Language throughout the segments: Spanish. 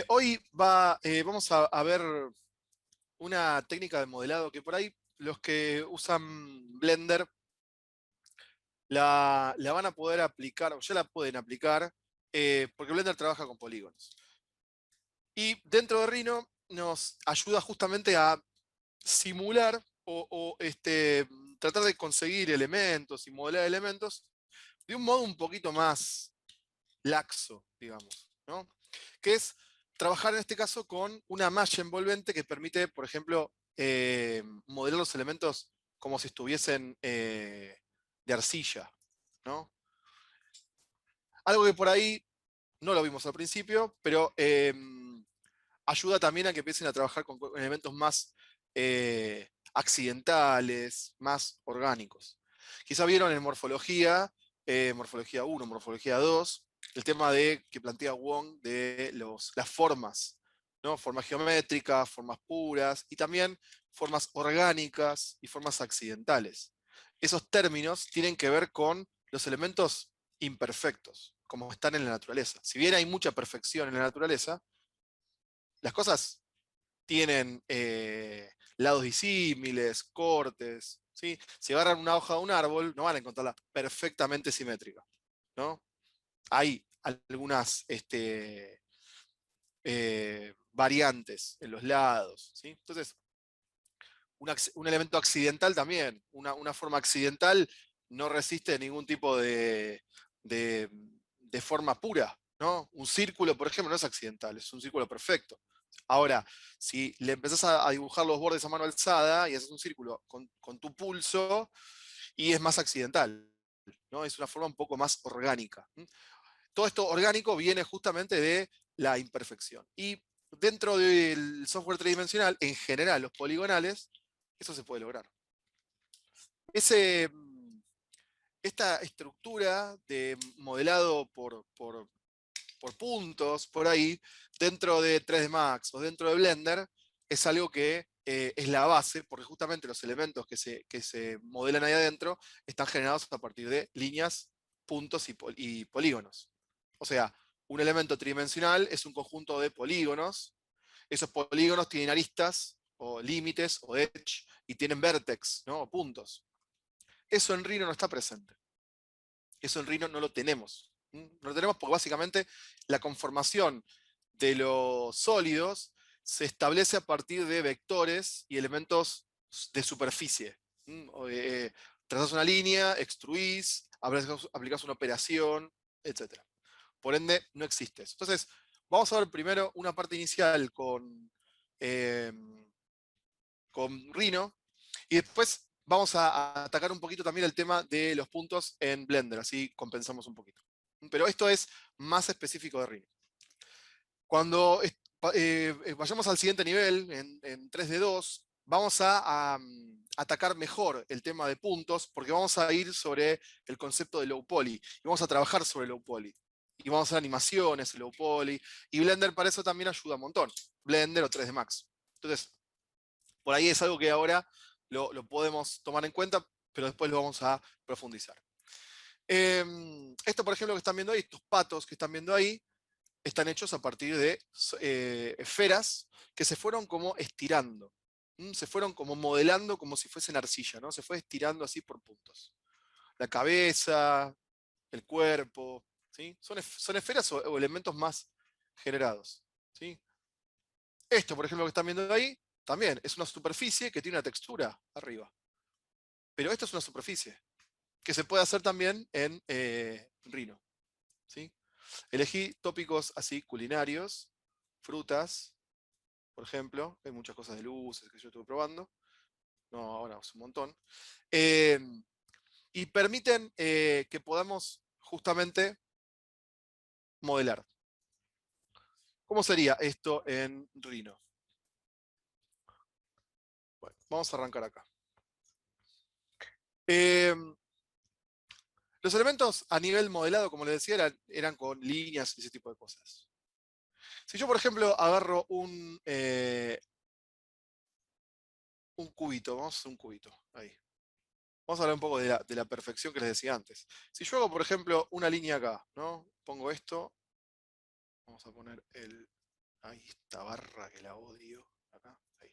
Hoy vamos a ver una técnica de modelado que por ahí los que usan Blender la van a poder aplicar, o ya la pueden aplicar, porque Blender trabaja con polígonos. Y dentro de Rhino nos ayuda justamente a simular o tratar de conseguir elementos y modelar elementos de un modo un poquito más laxo, digamos, ¿no? Que es trabajar en este caso con una malla envolvente que permite, por ejemplo, modelar los elementos como si estuviesen de arcilla, ¿no? Algo que por ahí no lo vimos al principio, pero ayuda también a que empiecen a trabajar con elementos más accidentales, más orgánicos. Quizá vieron en morfología, morfología 1, morfología 2, el tema que plantea Wong de las formas, ¿no? Formas geométricas, formas puras y también formas orgánicas y formas accidentales. Esos términos tienen que ver con los elementos imperfectos, como están en la naturaleza. Si bien hay mucha perfección en la naturaleza, las cosas tienen lados disímiles, cortes, ¿sí? Si agarran una hoja de un árbol, no van a encontrarla perfectamente simétrica, ¿no? Hay algunas variantes en los lados, ¿sí? Entonces, un elemento accidental también, una forma accidental no resiste ningún tipo de, de forma pura, ¿no? Un círculo, por ejemplo, no es accidental, es un círculo perfecto. Ahora, si le empezás a dibujar los bordes a mano alzada y haces un círculo con tu pulso, y es más accidental, ¿no? Es una forma un poco más orgánica. Todo esto orgánico viene justamente de la imperfección. Y dentro del software tridimensional, en general, los poligonales, eso se puede lograr. Ese, esta estructura de modelado por puntos, por ahí, dentro de 3D Max o dentro de Blender, es algo que es la base, porque justamente los elementos que se modelan ahí adentro están generados a partir de líneas, puntos y polígonos. O sea, un elemento tridimensional es un conjunto de polígonos. Esos polígonos tienen aristas o límites o edge y tienen vertex, ¿no? O puntos. Eso en Rhino no está presente. Eso en Rhino no lo tenemos. No lo tenemos porque básicamente la conformación de los sólidos se establece a partir de vectores y elementos de superficie. Trazás una línea, extruís, aplicás una operación, etc. Por ende, no existe eso. Entonces, vamos a ver primero una parte inicial eh, con Rhino y después vamos a atacar un poquito también el tema de los puntos en Blender, así compensamos un poquito. Pero esto es más específico de Rhino. Cuando vayamos al siguiente nivel, en 3D2, vamos a atacar mejor el tema de puntos, porque vamos a ir sobre el concepto de low poly, y vamos a trabajar sobre low poly. Y vamos a hacer animaciones en low poly, y Blender para eso también ayuda un montón. Blender o 3D Max. Entonces, por ahí es algo que ahora lo podemos tomar en cuenta, pero después lo vamos a profundizar. Esto, por ejemplo, que están viendo ahí, estos patos que están viendo ahí, están hechos a partir de esferas que se fueron como estirando. Se fueron como modelando como si fuesen arcilla, ¿no? Se fue estirando así por puntos. La cabeza, el cuerpo, ¿sí? Son esferas o elementos más generados, ¿sí? Esto, por ejemplo, que están viendo ahí, también es una superficie que tiene una textura arriba. Pero esto es una superficie que se puede hacer también en Rhino, ¿sí? Elegí tópicos así culinarios, frutas, por ejemplo. Hay muchas cosas de luces que yo estuve probando. No, ahora es un montón. Eh, y permiten que podamos justamente modelar. ¿Cómo sería esto en Rhino? Bueno, vamos a arrancar acá. Eh, los elementos a nivel modelado, como les decía, eran con líneas y ese tipo de cosas. Si yo, por ejemplo, agarro un cubito, vamos a hacer un cubito, ahí. Vamos a hablar un poco de la perfección que les decía antes. Si yo hago, por ejemplo, una línea acá, ¿no? Pongo esto, vamos a poner el Ahí esta barra que la odio. Acá, ahí.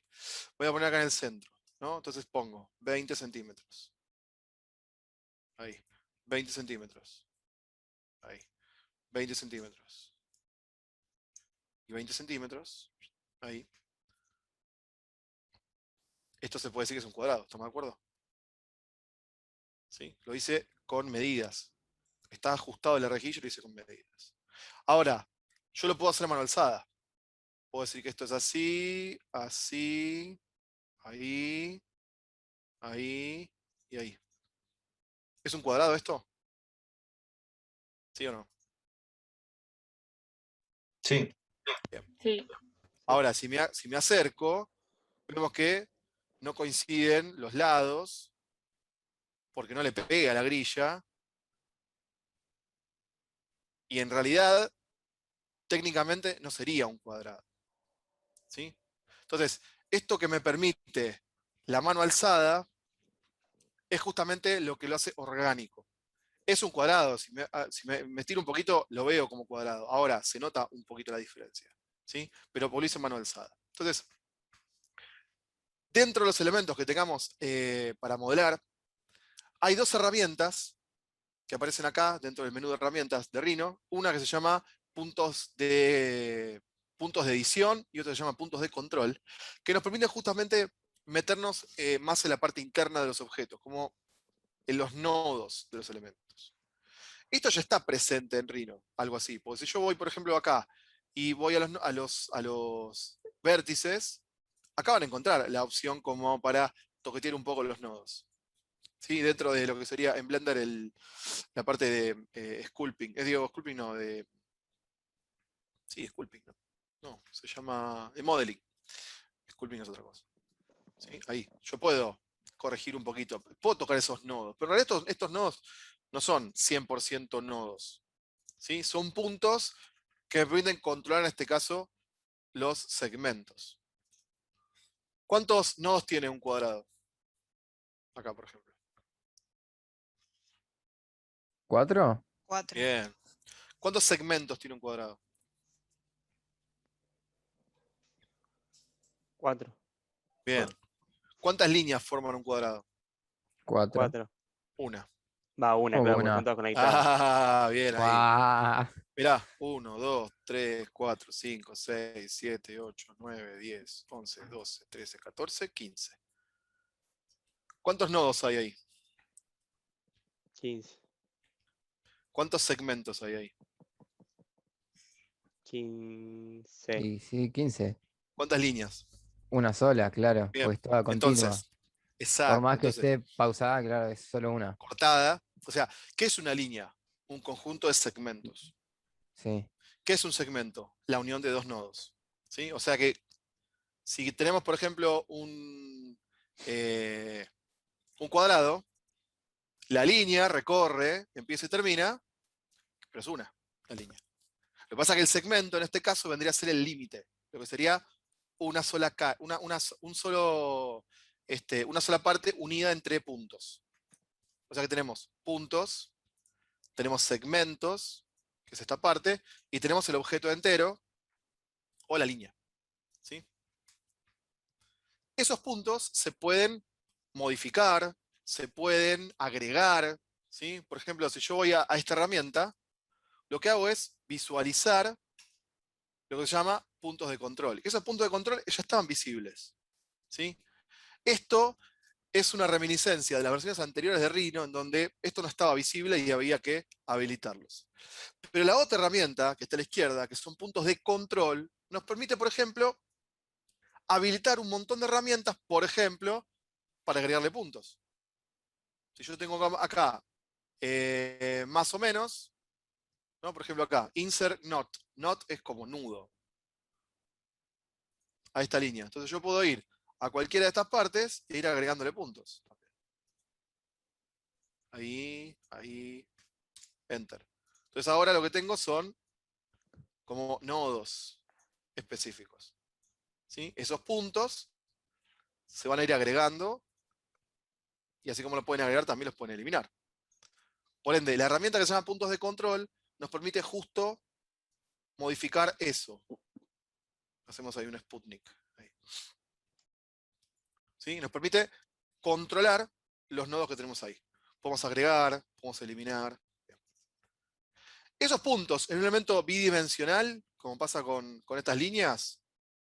Voy a poner acá en el centro, ¿no? Entonces pongo 20 centímetros. Ahí. 20 centímetros. Ahí. 20 centímetros. Y 20 centímetros. Ahí. Esto se puede decir que es un cuadrado, ¿estamos de acuerdo? ¿Sí? Lo hice con medidas. Está ajustado el rejillo y lo hice con medidas. Ahora, yo lo puedo hacer a mano alzada. Puedo decir que esto es así, así, ahí, ahí y ahí. ¿Es un cuadrado esto? ¿Sí o no? Sí. Bien. Sí. Ahora, si me acerco, vemos que no coinciden los lados, porque no le pega a la grilla, y en realidad, técnicamente, no sería un cuadrado. ¿Sí? Entonces, esto que me permite la mano alzada es justamente lo que lo hace orgánico. Es un cuadrado, si me estiro un poquito, lo veo como cuadrado. Ahora, se nota un poquito la diferencia, ¿sí? Pero por lo hice en mano alzada. Entonces, dentro de los elementos que tengamos para modelar, hay dos herramientas que aparecen acá dentro del menú de herramientas de Rhino. Una que se llama puntos de edición y otra que se llama puntos de control, que nos permiten justamente meternos más en la parte interna de los objetos, como en los nodos de los elementos. Esto ya está presente en Rhino, algo así. Porque si yo voy, por ejemplo, acá y voy a los vértices, acá van a encontrar la opción como para toquetear un poco los nodos. ¿Sí? Dentro de lo que sería en Blender la parte de sculpting. Digo, sculpting no, de. Sí, sculpting, no. No, se llama. De modeling. Sculpting es otra cosa. ¿Sí? Ahí. Yo puedo corregir un poquito. Puedo tocar esos nodos. Pero en realidad estos nodos no son 100% nodos. ¿Sí? Son puntos que me permiten controlar en este caso los segmentos. ¿Cuántos nodos tiene un cuadrado? Acá, por ejemplo. ¿4? 4. Bien. ¿Cuántos segmentos tiene un cuadrado? 4. Bien. ¿Cuántas líneas forman un cuadrado? 4. 4. Una. Va, una, claro, porque Una. están todas conectadas. Ah, bien ahí. ¡Guau! Mirá, 1, 2, 3, 4, 5, 6, 7, 8, 9, 10, 11, 12, 13, 14, 15. ¿Cuántos nodos hay ahí? 15. ¿Cuántos segmentos hay ahí? 15. Y sí, 15. ¿Cuántas líneas? Una sola, claro, Bien. pues toda continua. Entonces, Por exacto. más que Entonces, esté pausada, claro, es solo una. cortada. O sea, ¿qué es una línea? Un conjunto de segmentos. Sí. ¿Qué es un segmento? La unión de dos nodos. ¿Sí? O sea que si tenemos, por ejemplo, un cuadrado, la línea recorre, empieza y termina, pero es una línea. Lo que pasa es que el segmento en este caso vendría a ser el límite, lo que sería una sola, una sola parte unida entre puntos. O sea que tenemos puntos, tenemos segmentos, que es esta parte, y tenemos el objeto entero o la línea. ¿Sí? Esos puntos se pueden modificar, se pueden agregar. ¿Sí? Por ejemplo, si yo voy a esta herramienta, lo que hago es visualizar lo que se llama puntos de control. Esos puntos de control ya estaban visibles. ¿Sí? Esto es una reminiscencia de las versiones anteriores de Rhino, en donde esto no estaba visible y había que habilitarlos. Pero la otra herramienta, que está a la izquierda, que son puntos de control, nos permite, por ejemplo, habilitar un montón de herramientas, por ejemplo, para agregarle puntos. Si yo tengo acá más o menos, ¿no? Por ejemplo acá, insert not. Not es como nudo. A esta línea. Entonces yo puedo ir a cualquiera de estas partes e ir agregándole puntos. Ahí, ahí, enter. Entonces ahora lo que tengo son como nodos específicos. ¿Sí? Esos puntos se van a ir agregando y así como los pueden agregar, también los pueden eliminar. Por ende, la herramienta que se llama puntos de control nos permite justo modificar eso. Hacemos ahí un Sputnik. Ahí. ¿Sí? Nos permite controlar los nodos que tenemos ahí. Podemos agregar, podemos eliminar. Esos puntos en un elemento bidimensional, como pasa con estas líneas,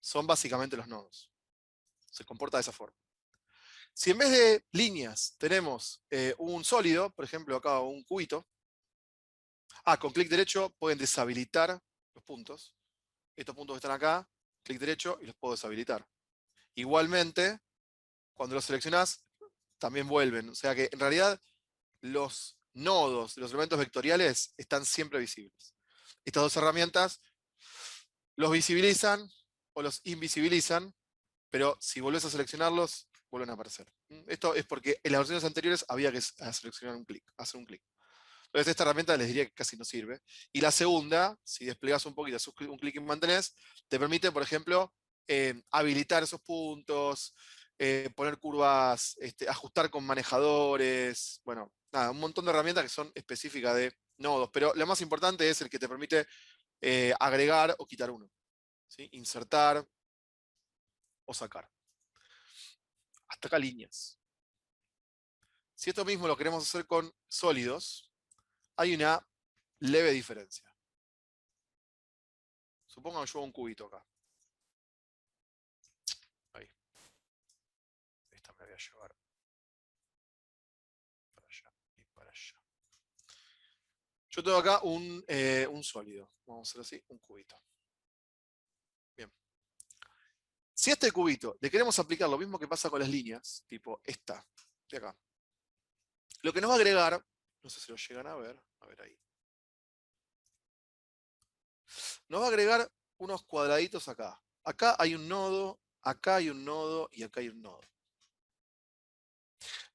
son básicamente los nodos. Se comporta de esa forma. Si en vez de líneas tenemos un sólido, por ejemplo acá un cubito, con clic derecho pueden deshabilitar los puntos. Estos puntos que están acá, clic derecho y los puedo deshabilitar. Igualmente, cuando los seleccionás, también vuelven. O sea que en realidad los nodos de los elementos vectoriales están siempre visibles. Estas dos herramientas los visibilizan o los invisibilizan, pero si volvés a seleccionarlos, vuelven a aparecer. Esto es porque en las versiones anteriores había que seleccionar un clic, hacer un clic. Entonces esta herramienta les diría que casi no sirve. Y la segunda, si desplegás un poquito, haces un clic y mantenés, te permite, por ejemplo, habilitar esos puntos, poner curvas, ajustar con manejadores, bueno, nada, un montón de herramientas que son específicas de nodos, pero lo más importante es el que te permite agregar o quitar uno, ¿sí? Insertar o sacar. Hasta acá líneas. Si esto mismo lo queremos hacer con sólidos, hay una leve diferencia. Supongan yo un cubito acá. Ahí. Esta me voy a llevar para allá y para allá. Yo tengo acá un sólido. Vamos a hacer así, un cubito. Bien. Si a este cubito le queremos aplicar lo mismo que pasa con las líneas, tipo esta, de acá, lo que nos va a agregar, no sé si lo llegan a ver ahí, nos va a agregar unos cuadraditos acá. Acá hay un nodo, acá hay un nodo y acá hay un nodo.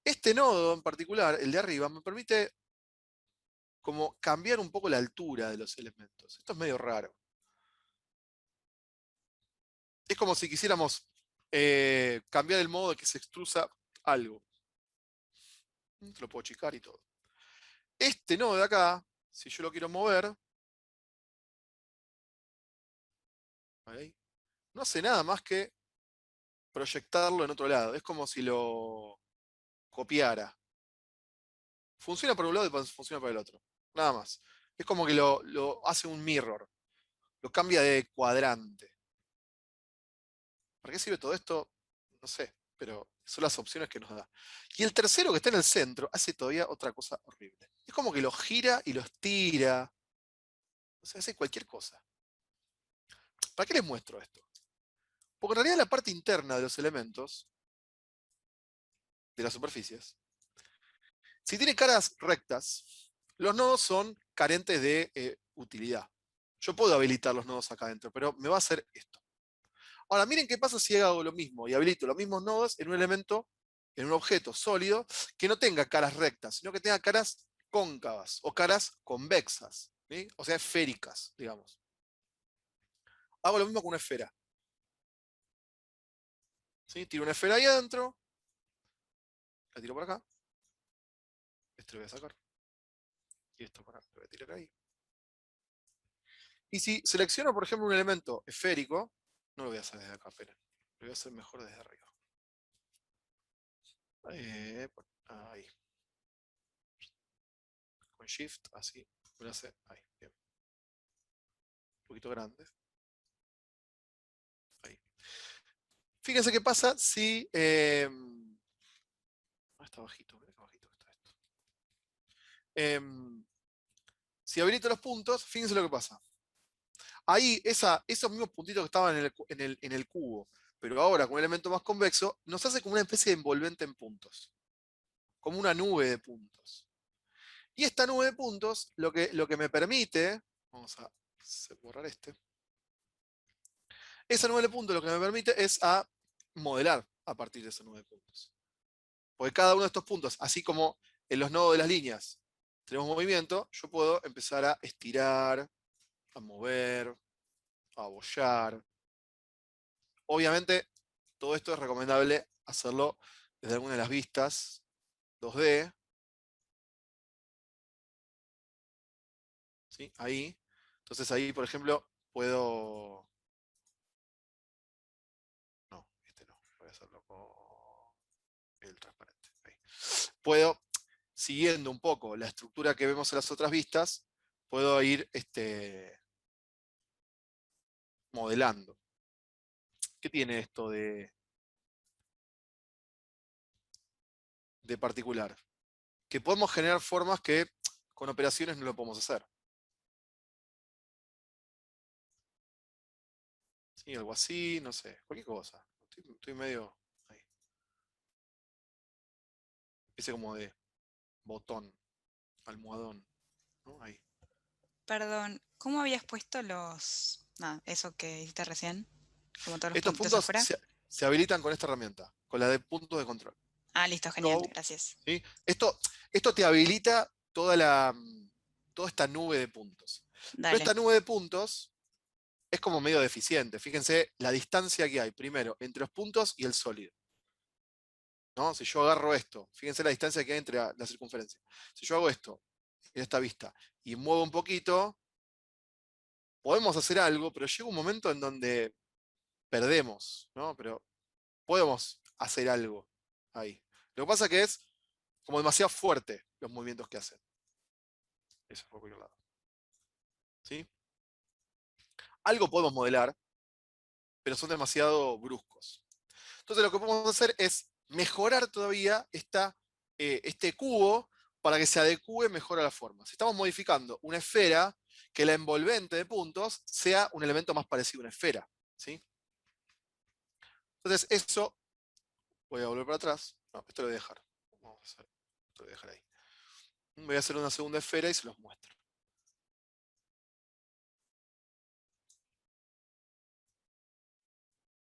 Este nodo en particular, el de arriba, me permite como cambiar un poco la altura de los elementos. Esto es medio raro. Es como si quisiéramos cambiar el modo de que se extrusa algo. Te lo puedo achicar y todo. Este nodo de acá, si yo lo quiero mover, ahí, no hace nada más que proyectarlo en otro lado. Es como si lo copiara. Funciona por un lado y funciona por el otro. Nada más. Es como que lo hace un mirror. Lo cambia de cuadrante. ¿Para qué sirve todo esto? No sé, pero son las opciones que nos da. Y el tercero que está en el centro hace todavía otra cosa horrible. Es como que lo gira y lo estira. O sea, hace cualquier cosa. ¿Para qué les muestro esto? Porque en realidad la parte interna de los elementos, de las superficies, si tiene caras rectas, los nodos son carentes de utilidad. Yo puedo habilitar los nodos acá adentro, pero me va a hacer esto. Ahora, miren qué pasa si hago lo mismo y habilito los mismos nodos en un elemento, en un objeto sólido, que no tenga caras rectas, sino que tenga caras cóncavas o caras convexas, ¿sí? O sea, esféricas, digamos. Hago lo mismo con una esfera. ¿Sí? Tiro una esfera ahí adentro, la tiro por acá, esto lo voy a sacar, y esto por acá, lo voy a tirar ahí. Y si selecciono, por ejemplo, un elemento esférico, no lo voy a hacer desde acá, esperen, lo voy a hacer mejor desde arriba. Ahí. Con Shift, así, lo hace ahí, bien. Un poquito grande. Ahí. Fíjense qué pasa si... está bajito, mira qué bajito está esto. Si habilito los puntos, fíjense lo que pasa. Ahí, esos mismos puntitos que estaban en el cubo, pero ahora con un elemento más convexo, nos hace como una especie de envolvente en puntos. Como una nube de puntos. Y esta nube de puntos, lo que me permite, vamos a borrar este. Esa nube de puntos lo que me permite es a modelar a partir de esa nube de puntos. Porque cada uno de estos puntos, así como en los nodos de las líneas tenemos movimiento, yo puedo empezar a estirar, a mover, a abollar. Obviamente, todo esto es recomendable hacerlo desde alguna de las vistas 2D. ¿Sí? Ahí. Entonces ahí, por ejemplo, puedo puedo, siguiendo un poco la estructura que vemos en las otras vistas, puedo ir modelando. ¿Qué tiene esto de particular? Que podemos generar formas que con operaciones no lo podemos hacer. Sí, algo así, no sé, cualquier cosa. Estoy medio ahí. Ese como de botón, almohadón, ¿no? Ahí. Perdón, ¿cómo habías puesto eso que hiciste recién? Como todos los Estos puntitos puntos afuera. se habilitan con esta herramienta, con la de puntos de control. Ah, listo, genial, Go, gracias. ¿sí? Esto te habilita toda esta nube de puntos. Pero Dale. esta nube de puntos es como medio deficiente. Fíjense la distancia que hay, primero, entre los puntos y el sólido. ¿No? Si yo agarro esto, fíjense la distancia que hay entre la circunferencia. Si yo hago esto, en esta vista, y muevo un poquito, podemos hacer algo, pero llega un momento en donde perdemos, ¿no? Pero podemos hacer algo ahí. Lo que pasa que es como demasiado fuerte los movimientos que hacen. Eso por cualquier lado. ¿Sí? Algo podemos modelar, pero son demasiado bruscos. Entonces lo que podemos hacer es mejorar todavía este cubo para que se adecue mejor a la forma. Si estamos modificando una esfera, que la envolvente de puntos sea un elemento más parecido a una esfera. ¿Sí? Entonces eso, voy a volver para atrás. No, esto lo voy a dejar. Vamos a hacer, esto lo voy a dejar ahí. Voy a hacer una segunda esfera y se los muestro.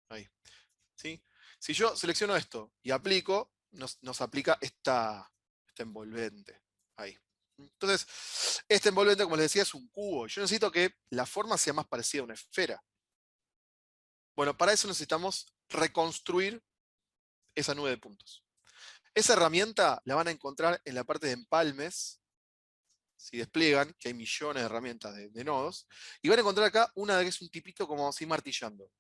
Ahí. ¿Sí? Si yo selecciono esto y aplico, nos aplica esta envolvente. Ahí. Entonces, este envolvente, como les decía, es un cubo. Yo necesito que la forma sea más parecida a una esfera. Bueno, para eso necesitamos reconstruir esa nube de puntos. Esa herramienta la van a encontrar en la parte de empalmes, si despliegan, que hay millones de herramientas de nodos, y van a encontrar acá una que es un tipito como así martillando.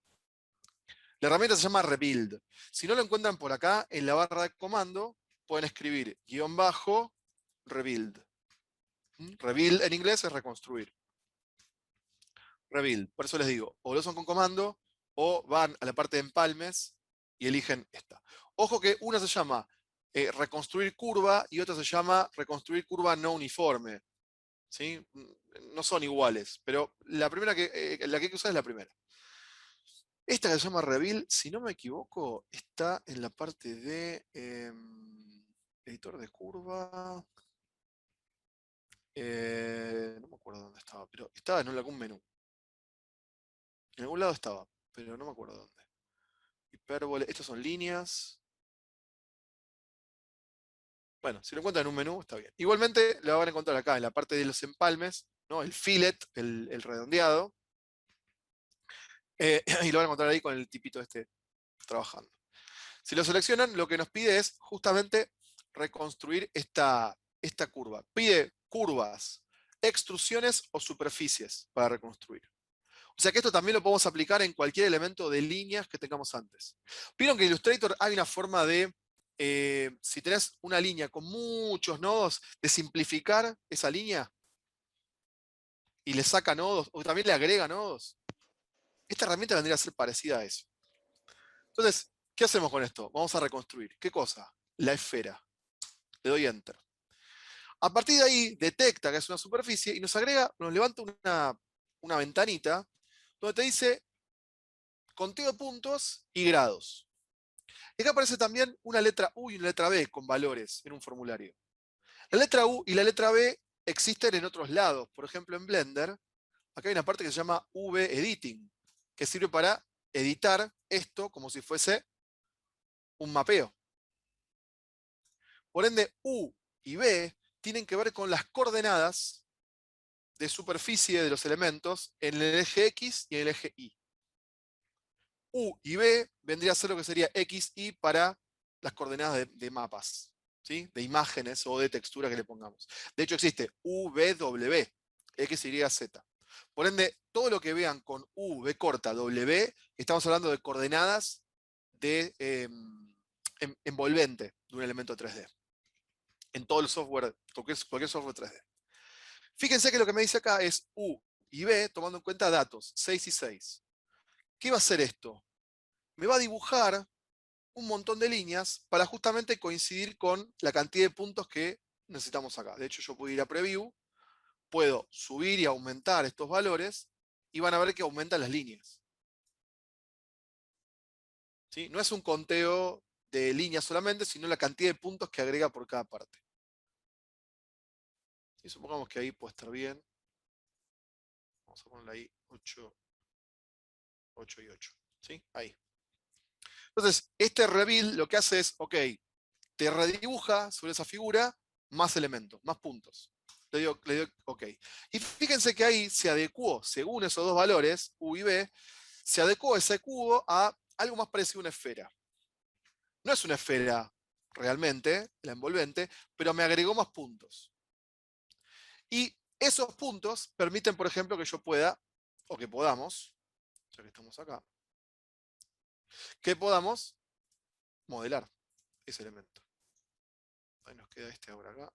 La herramienta se llama Rebuild. Si no lo encuentran por acá, en la barra de comando, pueden escribir _ rebuild. Rebuild en inglés es reconstruir. Rebuild. Por eso les digo, o lo usan con comando, o van a la parte de empalmes y eligen esta. Ojo que una se llama reconstruir curva y otra se llama reconstruir curva no uniforme. ¿Sí? No son iguales, pero la primera la que hay que usar es la primera. Esta que se llama Reveal, si no me equivoco, está en la parte de editor de curva. No me acuerdo dónde estaba, pero estaba en algún menú. En algún lado estaba, pero no me acuerdo dónde. Hipérbole, estas son líneas. Bueno, si lo encuentran en un menú, está bien. Igualmente la van a encontrar acá, en la parte de los empalmes, ¿no? El fillet, el redondeado. Y lo van a encontrar ahí con el tipito trabajando. Si lo seleccionan, lo que nos pide es justamente reconstruir esta curva. Pide curvas, extrusiones o superficies para reconstruir. O sea que esto también lo podemos aplicar en cualquier elemento de líneas que tengamos antes. Vieron que en Illustrator hay una forma de, si tenés una línea con muchos nodos, de simplificar esa línea y le saca nodos, o también le agrega nodos. Esta herramienta vendría a ser parecida a eso. Entonces, ¿qué hacemos con esto? Vamos a reconstruir. ¿Qué cosa? La esfera. Le doy Enter. A partir de ahí, detecta que es una superficie y nos levanta una ventanita donde te dice conteo de puntos y grados. Y acá aparece también una letra U y una letra B con valores en un formulario. La letra U y la letra B existen en otros lados. Por ejemplo, en Blender, acá hay una parte que se llama V Editing, que sirve para editar esto como si fuese un mapeo. Por ende, U y B tienen que ver con las coordenadas de superficie de los elementos en el eje X y en el eje Y. U y B vendría a ser lo que sería X, Y para las coordenadas de mapas, ¿sí? De imágenes o de textura que le pongamos. De hecho existe UV, X, Y, Z. Por ende, todo lo que vean con U, V corta, W, estamos hablando de coordenadas de envolvente de un elemento 3D. en todo el software, cualquier software 3D. Fíjense que lo que me dice acá es U y B tomando en cuenta datos, 6 y 6. ¿Qué va a hacer esto? Me va a dibujar un montón de líneas para justamente coincidir con la cantidad de puntos que necesitamos acá. De hecho, yo puedo ir a Preview, puedo subir y aumentar estos valores y van a ver que aumentan las líneas. ¿Sí? No es un conteo de líneas solamente, sino la cantidad de puntos que agrega por cada parte. ¿Sí? Supongamos que ahí puede estar bien. Vamos a ponerle ahí 8, 8 y 8. ¿Sí? Ahí. Entonces, este reveal lo que hace es, ok, te redibuja sobre esa figura más elementos, más puntos. Le digo ok. Y fíjense que ahí se adecuó, según esos dos valores, U y B, se adecuó ese cubo a algo más parecido a una esfera. No es una esfera realmente, la envolvente, pero me agregó más puntos. Y esos puntos permiten, por ejemplo, que yo pueda, o que podamos, ya que estamos acá, que podamos modelar ese elemento. Ahí nos queda este ahora acá.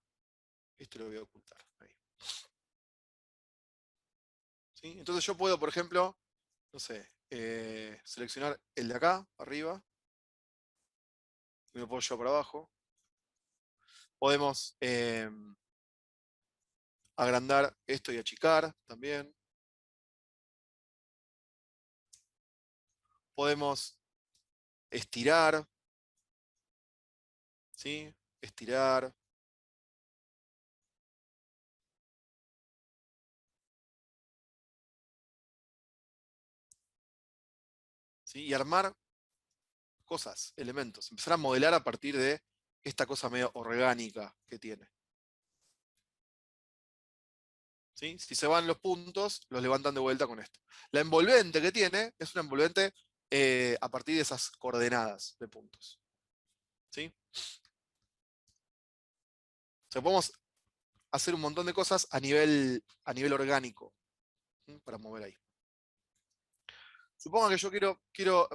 Este lo voy a ocultar. Ahí. ¿Sí? Entonces yo puedo, por ejemplo, no sé, seleccionar el de acá, arriba. Y me puedo llevar para abajo. Podemos agrandar esto y achicar también. Podemos estirar. ¿Sí? Estirar. ¿Sí? Y armar cosas, elementos. Empezar a modelar a partir de esta cosa medio orgánica que tiene. ¿Sí? Si se van los puntos, los levantan de vuelta con esto. La envolvente que tiene es una envolvente a partir de esas coordenadas de puntos. ¿Sí? O sea, podemos hacer un montón de cosas a nivel orgánico, ¿sí? Para mover ahí. Supongo que yo quiero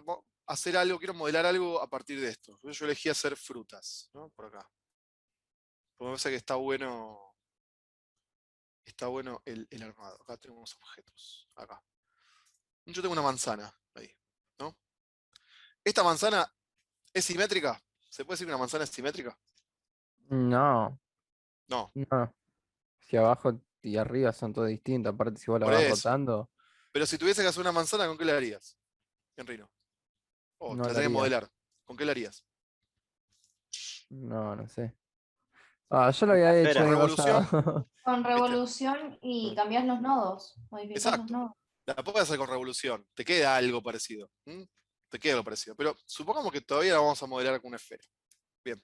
hacer algo, quiero modelar algo a partir de esto. Yo elegí hacer frutas, ¿no? Por acá. Porque me parece que está bueno el armado. Acá tenemos objetos. Acá. Yo tengo una manzana ahí, ¿no? Esta manzana es simétrica. ¿Se puede decir que una manzana es simétrica? No, No. no. Si abajo y arriba son todos distintos. Aparte, si vos la Por vas eso. rotando, Pero si tuviese que hacer una manzana, ¿con qué la harías? En Rhino. O no te la la tenés que haría. modelar. ¿Con qué la harías? No, no sé. Ah, yo lo Una había hecho Con esfera. año revolución, pasado. Con ¿viste? revolución y cambias los nodos, modificas los Exacto. nodos. La puedes hacer con revolución. Te queda algo parecido. ¿M? Te queda algo parecido. Pero supongamos que todavía la vamos a modelar con una esfera. Bien.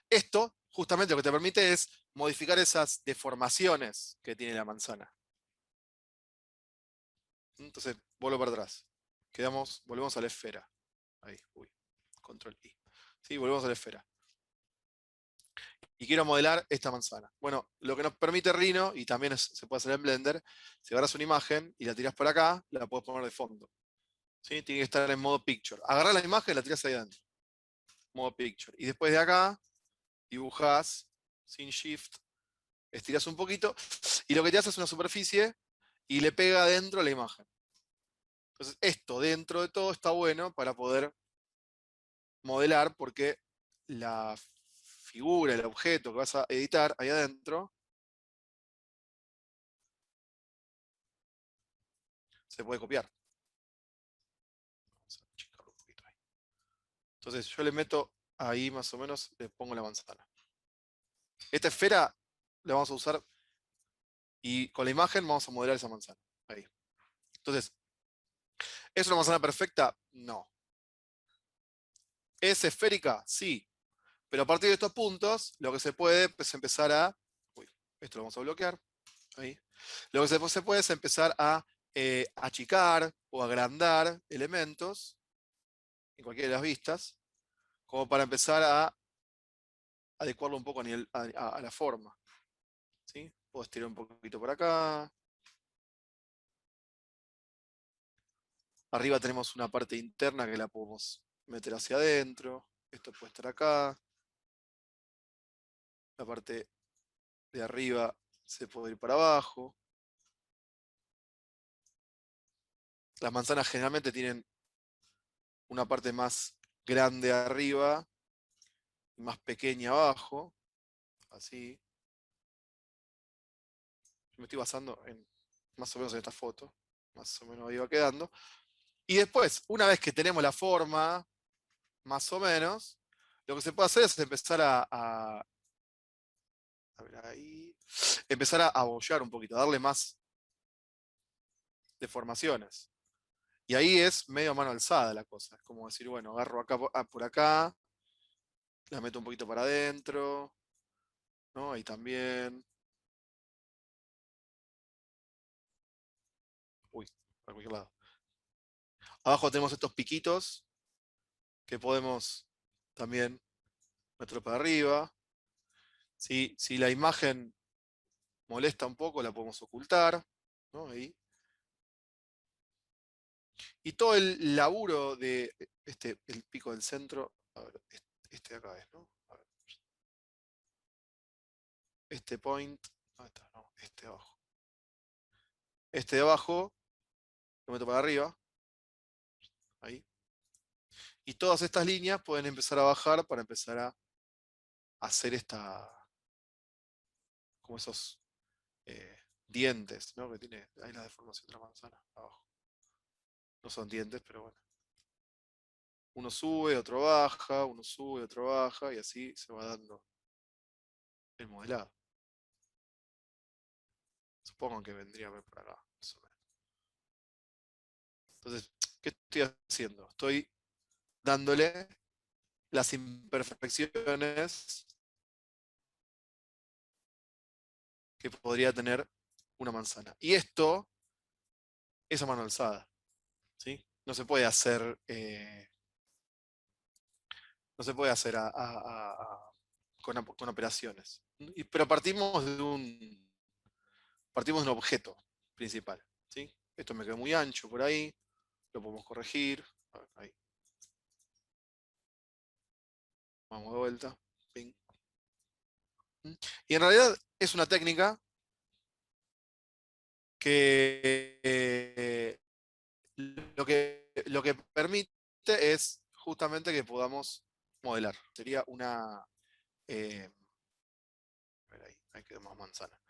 Esto, justamente, lo que te permite es modificar esas deformaciones que tiene la manzana. Entonces, vuelvo para atrás. Volvemos a la esfera. Ahí, uy. Control I. Sí, volvemos a la esfera. Y quiero modelar esta manzana. Bueno, lo que nos permite Rhino, y también se puede hacer en Blender, si agarras una imagen y la tiras para acá, la puedes poner de fondo. ¿Sí? Tiene que estar en modo picture. Agarrás la imagen y la tiras ahí adentro. Modo picture. Y después de acá, dibujás sin shift, estiras un poquito, y lo que te hace es una superficie y le pega dentro la imagen. Entonces, esto dentro de todo está bueno para poder modelar, porque la figura, el objeto que vas a editar ahí adentro, se puede copiar. Vamos a achicarlo un poquito ahí. Entonces yo le meto ahí más o menos, le pongo la manzana. Esta esfera la vamos a usar y con la imagen vamos a modelar esa manzana. Ahí. Entonces, ¿es una manzana perfecta? No. ¿Es esférica? Sí. Pero a partir de estos puntos, lo que se puede es empezar a... Uy, esto lo vamos a bloquear. Ahí. Lo que se puede es empezar a achicar o agrandar elementos en cualquiera de las vistas, como para empezar a adecuarlo un poco a la forma. ¿Sí? Puedo estirar un poquito por acá. Arriba tenemos una parte interna que la podemos meter hacia adentro. Esto puede estar acá. La parte de arriba se puede ir para abajo. Las manzanas generalmente tienen una parte más grande arriba y más pequeña abajo. Así. Yo me estoy basando en más o menos en esta foto. Más o menos ahí va quedando. Y después, una vez que tenemos la forma, más o menos, lo que se puede hacer es empezar a ver ahí, empezar a abollar un poquito, a darle más deformaciones. Y ahí es medio a mano alzada la cosa. Es como decir, bueno, agarro acá por acá, la meto un poquito para adentro, ¿no? Ahí también. Uy, para cualquier lado. Abajo tenemos estos piquitos que podemos también meter para arriba. Si la imagen molesta un poco, la podemos ocultar, ¿no? Ahí. Y todo el laburo de el pico del centro, a ver, este de acá es, ¿no? A ver. Este point, ¿dónde está? No, este de abajo. Este de abajo, lo meto para arriba, ahí. Y todas estas líneas pueden empezar a bajar para empezar a hacer como esos dientes, ¿no? Que tiene ahí la deformación de la manzana, abajo. No son dientes, pero bueno. Uno sube, otro baja, uno sube, otro baja, y así se va dando el modelado. Supongo que vendría por acá, más o menos. Entonces, ¿qué estoy haciendo? Estoy dándole las imperfecciones que podría tener una manzana. Y esto es a mano alzada, ¿sí? No se puede hacer, no se puede hacer con operaciones. Pero partimos de un objeto principal, ¿sí? Esto me quedó muy ancho por ahí, lo podemos corregir. A ver, ahí. Vamos de vuelta. Ping. Y en realidad es una técnica que lo que permite es justamente que podamos modelar. Sería una... a ver ahí quedó más manzana.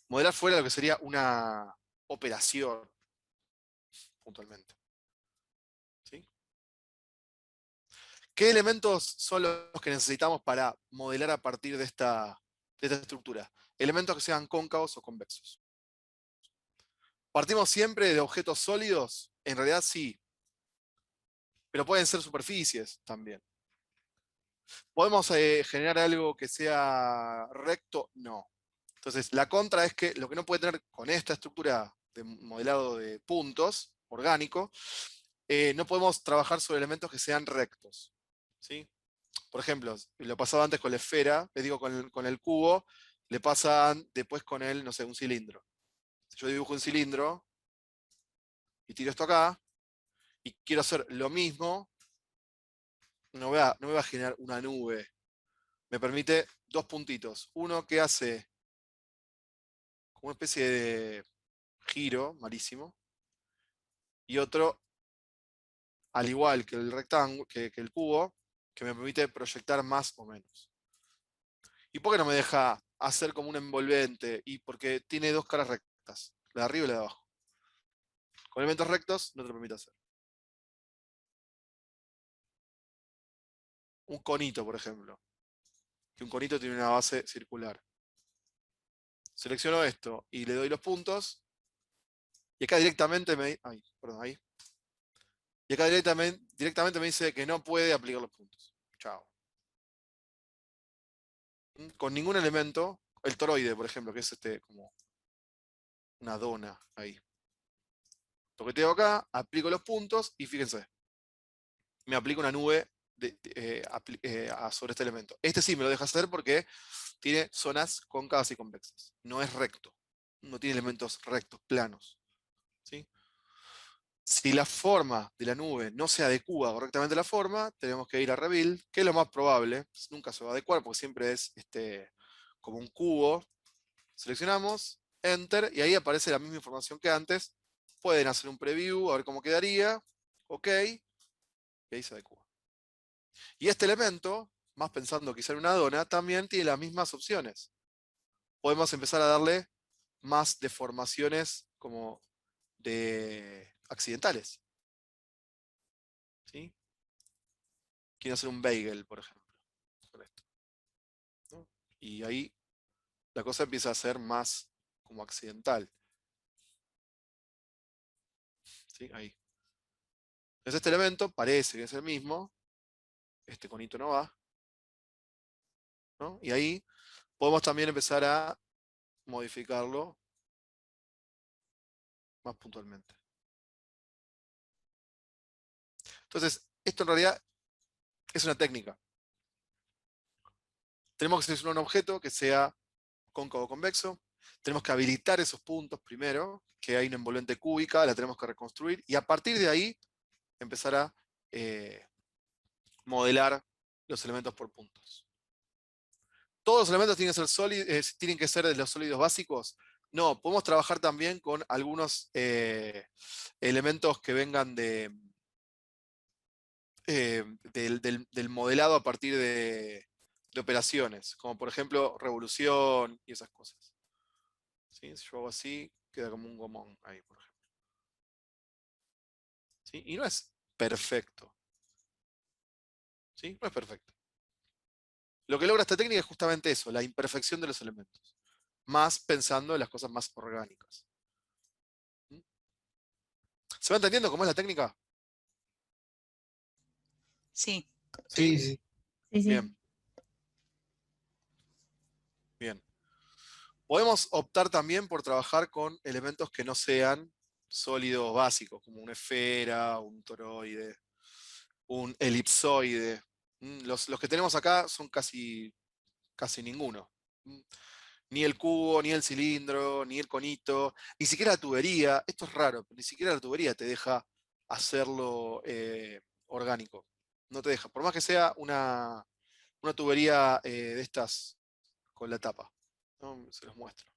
Modelar fuera lo que sería una operación, puntualmente. ¿Sí? ¿Qué elementos son los que necesitamos para modelar a partir de esta estructura? Elementos que sean cóncavos o convexos. ¿Partimos siempre de objetos sólidos? En realidad sí, pero pueden ser superficies también. ¿Podemos generar algo que sea recto? No. Entonces, la contra es que lo que no puede tener con esta estructura de modelado de puntos, orgánico, no podemos trabajar sobre elementos que sean rectos. ¿Sí? Por ejemplo, lo pasaba antes con la esfera, les digo con el cubo, le pasan después con el, no sé, un cilindro. Si yo dibujo un cilindro y tiro esto acá, y quiero hacer lo mismo, no me va a generar una nube. Me permite dos puntitos. Uno que hace como una especie de giro malísimo, y otro, al igual que el rectángulo, que el cubo, que me permite proyectar más o menos. ¿Y por qué no me deja hacer como un envolvente? Y porque tiene dos caras rectas, la de arriba y la de abajo. Con elementos rectos no te lo permite hacer. Un conito, por ejemplo. Que un conito tiene una base circular. Selecciono esto y le doy los puntos. Y acá directamente ahí. Y acá directamente me dice que no puede aplicar los puntos. Chao. Con ningún elemento, el toroide, por ejemplo, que es como una dona ahí. Toqueteo acá, aplico los puntos y fíjense, me aplico una nube sobre este elemento. Este sí me lo deja hacer porque tiene zonas cóncavas y convexas. No es recto. No tiene elementos rectos, planos. ¿Sí? Si la forma de la nube no se adecua correctamente a la forma, tenemos que ir a rebuild, que es lo más probable. Nunca se va a adecuar porque siempre es como un cubo. Seleccionamos, enter, y ahí aparece la misma información que antes. Pueden hacer un preview, a ver cómo quedaría. OK, y ahí se adecua. Y este elemento, más pensando quizá en una dona, también tiene las mismas opciones. Podemos empezar a darle más deformaciones como de accidentales. ¿Sí? Quiero hacer un bagel, por ejemplo, con esto, ¿no? Y ahí la cosa empieza a ser más como accidental. ¿Sí? Ahí. Entonces este elemento parece que es el mismo. Este conito no va, ¿no? Y ahí podemos también empezar a modificarlo más puntualmente. Entonces, esto en realidad es una técnica. Tenemos que seleccionar un objeto que sea cóncavo o convexo. Tenemos que habilitar esos puntos primero, que hay una envolvente cúbica, la tenemos que reconstruir, y a partir de ahí empezar a modelar los elementos por puntos. ¿Todos los elementos tienen que ser de los sólidos básicos? No, podemos trabajar también con algunos elementos que vengan del modelado a partir de operaciones, como por ejemplo revolución y esas cosas. ¿Sí? Si yo hago así, queda como un gomón ahí, por ejemplo. ¿Sí? Y no es perfecto. ¿Sí? No es perfecto. Lo que logra esta técnica es justamente eso, la imperfección de los elementos. Más pensando en las cosas más orgánicas. ¿Mm? ¿Se va entendiendo cómo es la técnica? Sí. ¿Sí? Sí, sí. Sí, sí. Bien. Bien. Podemos optar también por trabajar con elementos que no sean sólidos básicos, como una esfera, un toroide, un elipsoide. Los que tenemos acá son casi ninguno. Ni el cubo, ni el cilindro, ni el conito, ni siquiera la tubería. Esto es raro, pero ni siquiera la tubería te deja hacerlo orgánico. No te deja. Por más que sea una tubería de estas con la tapa. ¿No? Se los muestro.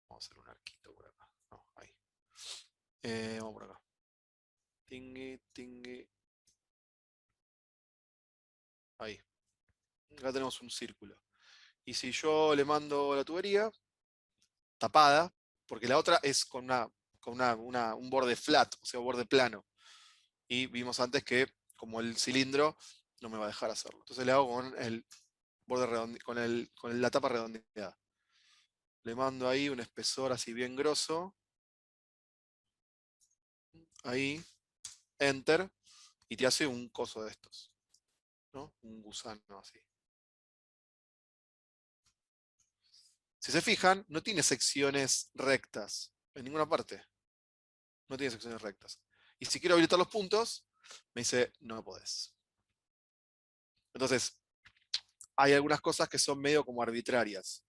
Vamos a hacer un arquito por acá. No, ahí. Vamos por acá. Tingui, tingui. Ahí. Acá tenemos un círculo. Y si yo le mando la tubería tapada, porque la otra es con un borde flat, o sea, borde plano. Y vimos antes que, como el cilindro, no me va a dejar hacerlo. Entonces le hago con el borde con la tapa redondeada. Le mando ahí un espesor así bien grosso. Ahí, enter, y te hace un coso de estos, ¿no? Un gusano así. Si se fijan, no tiene secciones rectas en ninguna parte. No tiene secciones rectas. Y si quiero habilitar los puntos, me dice, no podés. Entonces, hay algunas cosas que son medio como arbitrarias.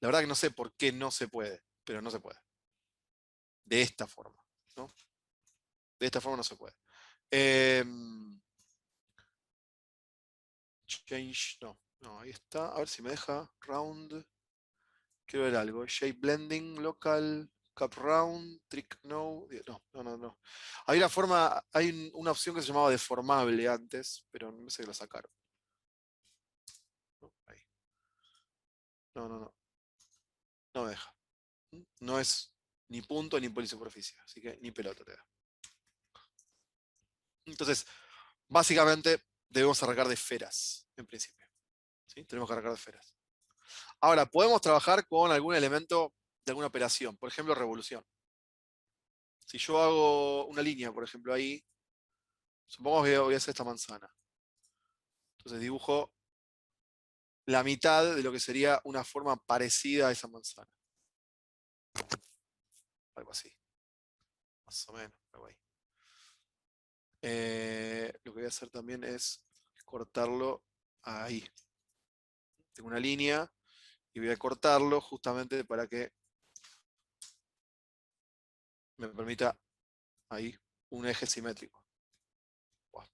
La verdad que no sé por qué no se puede, pero no se puede. De esta forma, ¿no? De esta forma no se puede. Change, no, ahí está. A ver si me deja. Round. Quiero ver algo. Shape blending, local, cap round, trick no. No. Hay una forma, hay una opción que se llamaba deformable antes, pero no sé que la sacaron. No, ahí. No. No me deja. No es ni punto ni polisuperficie, así que ni pelota te da. Entonces, básicamente debemos arrancar de esferas, en principio. ¿Sí? Tenemos que arrancar de esferas. Ahora, podemos trabajar con algún elemento de alguna operación, por ejemplo, revolución. Si yo hago una línea, por ejemplo, ahí, supongamos que voy a hacer esta manzana. Entonces dibujo la mitad de lo que sería una forma parecida a esa manzana. Algo así. Más o menos, algo ahí. Lo que voy a hacer también es cortarlo ahí. Tengo una línea y voy a cortarlo justamente para que me permita ahí un eje simétrico. Buah.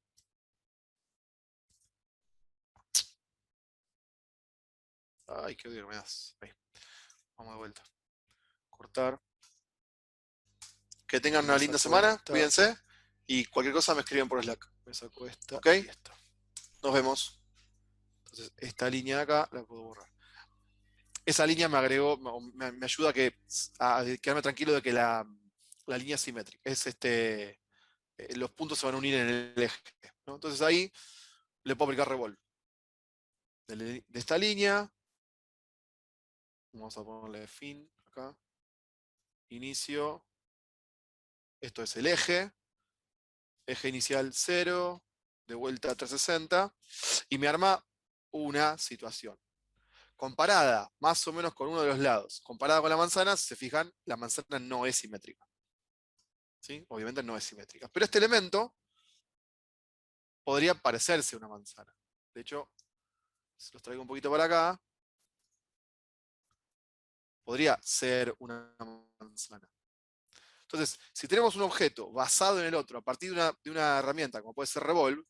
Ay, qué odio que me das. Ahí. Vamos de vuelta. Cortar. Que tengan una linda semana, cuídense. Y cualquier cosa me escriben por Slack. Me saco esta y esta. Nos vemos. Entonces, esta línea de acá la puedo borrar. Esa línea me agregó, me ayuda a quedarme tranquilo de que la línea es simétrica. Los puntos se van a unir en el eje, ¿no? Entonces ahí le puedo aplicar revolve. De esta línea, vamos a ponerle fin acá. Inicio. Esto es el eje. Eje inicial 0, de vuelta a 360. Y me arma una situación. Comparada más o menos con uno de los lados. Comparada con la manzana, si se fijan, la manzana no es simétrica. ¿Sí? Obviamente no es simétrica. Pero este elemento podría parecerse una manzana. De hecho, si los traigo un poquito para acá, podría ser una manzana. Entonces, si tenemos un objeto basado en el otro a partir de una herramienta como puede ser Revolve,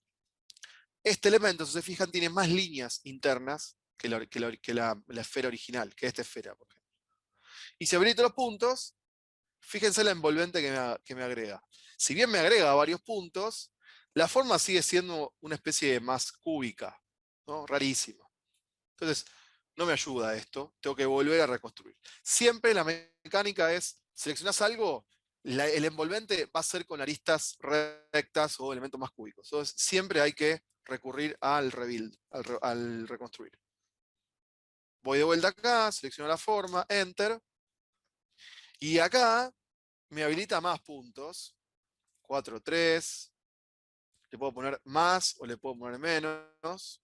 este elemento, si se fijan, tiene más líneas internas que la esfera original, que esta esfera, por ejemplo. Y si habilito los puntos, fíjense la envolvente que me agrega. Si bien me agrega varios puntos, la forma sigue siendo una especie más cúbica, ¿no? Rarísima. Entonces, no me ayuda esto, tengo que volver a reconstruir. Siempre la mecánica es, seleccionás algo, el envolvente va a ser con aristas rectas o elementos más cúbicos. Entonces, siempre hay que recurrir al rebuild, al reconstruir. Voy de vuelta acá, selecciono la forma, Enter, y acá me habilita más puntos. 4, 3. Le puedo poner más o le puedo poner menos.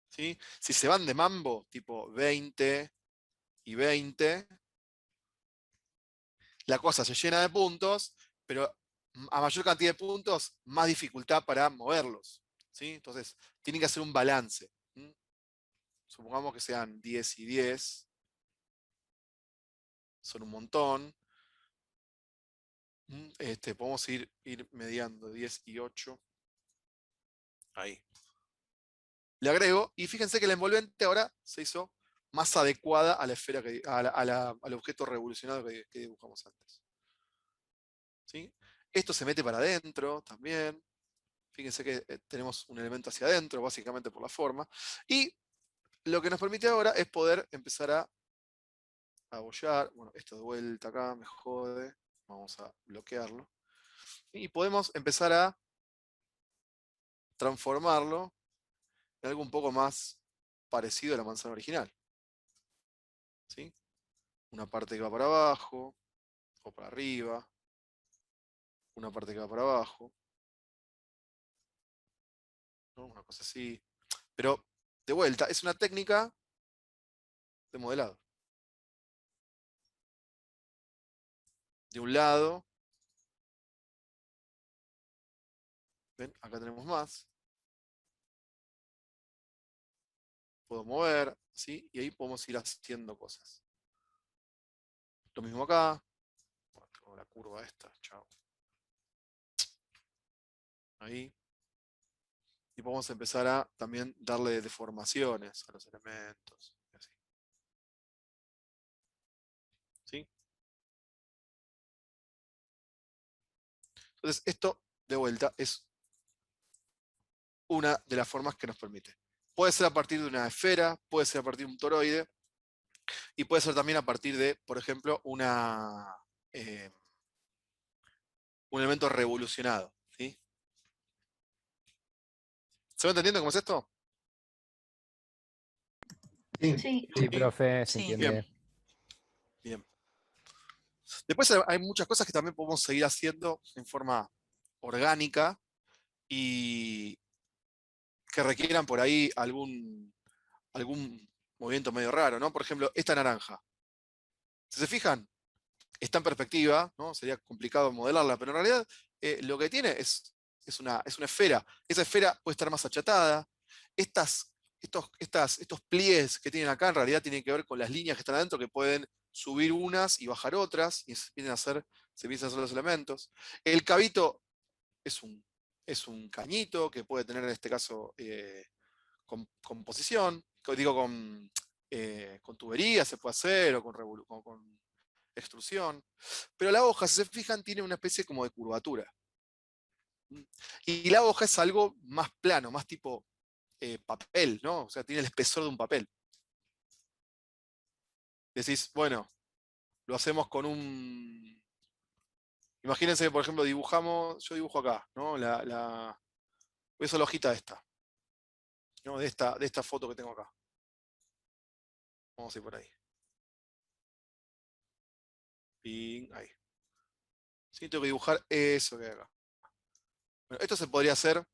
¿Sí? Si se van de mambo, tipo 20 y 20, la cosa se llena de puntos, pero a mayor cantidad de puntos, más dificultad para moverlos. ¿Sí? Entonces, tienen que hacer un balance. ¿Mm? Supongamos que sean 10 y 10. Son un montón. Podemos ir mediando 10 y 8. Ahí. Le agrego, y fíjense que la envolvente ahora se hizo más adecuada a la esfera, al objeto revolucionado que dibujamos antes. ¿Sí? Esto se mete para adentro también. Fíjense que tenemos un elemento hacia adentro, básicamente por la forma. Y lo que nos permite ahora es poder empezar a abollar. Bueno, esto de vuelta acá me jode. Vamos a bloquearlo. Y podemos empezar a transformarlo en algo un poco más parecido a la manzana original. ¿Sí? Una parte que va para abajo, o para arriba, una parte que va para abajo, ¿no? Una cosa así. Pero, de vuelta, es una técnica de modelado. De un lado, ¿ven? Acá tenemos más. Puedo mover, ¿sí? Y ahí podemos ir haciendo cosas. Lo mismo acá. Bueno, tengo la curva esta, chao. Ahí. Y podemos empezar a también darle deformaciones a los elementos. Así. ¿Sí? Entonces, esto, de vuelta, es una de las formas que nos permite. Puede ser a partir de una esfera, puede ser a partir de un toroide, y puede ser también a partir de, por ejemplo, un elemento revolucionado. ¿Sí? ¿Se va entendiendo cómo es esto? Sí. Sí, profe, se Sí. entiende. Bien. Después hay muchas cosas que también podemos seguir haciendo en forma orgánica y que requieran por ahí algún movimiento medio raro, ¿no? Por ejemplo, esta naranja. Si se fijan, está en perspectiva, ¿no? Sería complicado modelarla, pero en realidad lo que tiene es una esfera. Esa esfera puede estar más achatada. Estos pliegues que tienen acá en realidad tienen que ver con las líneas que están adentro que pueden subir unas y bajar otras, y se empiezan a hacer los elementos. El cabito es un cañito que puede tener en este caso composición, digo con tubería se puede hacer, o con extrusión. Pero la hoja, si se fijan, tiene una especie como de curvatura. Y la hoja es algo más plano, más tipo papel, ¿no? O sea, tiene el espesor de un papel. Decís, bueno, lo hacemos con un... Imagínense que, por ejemplo, yo dibujo acá, ¿no? Voy a usar la hojita esta, ¿no? De esta foto que tengo acá. Vamos a ir por ahí. Ping, ahí. Sí, tengo que dibujar eso que hay acá. Bueno, esto se podría hacer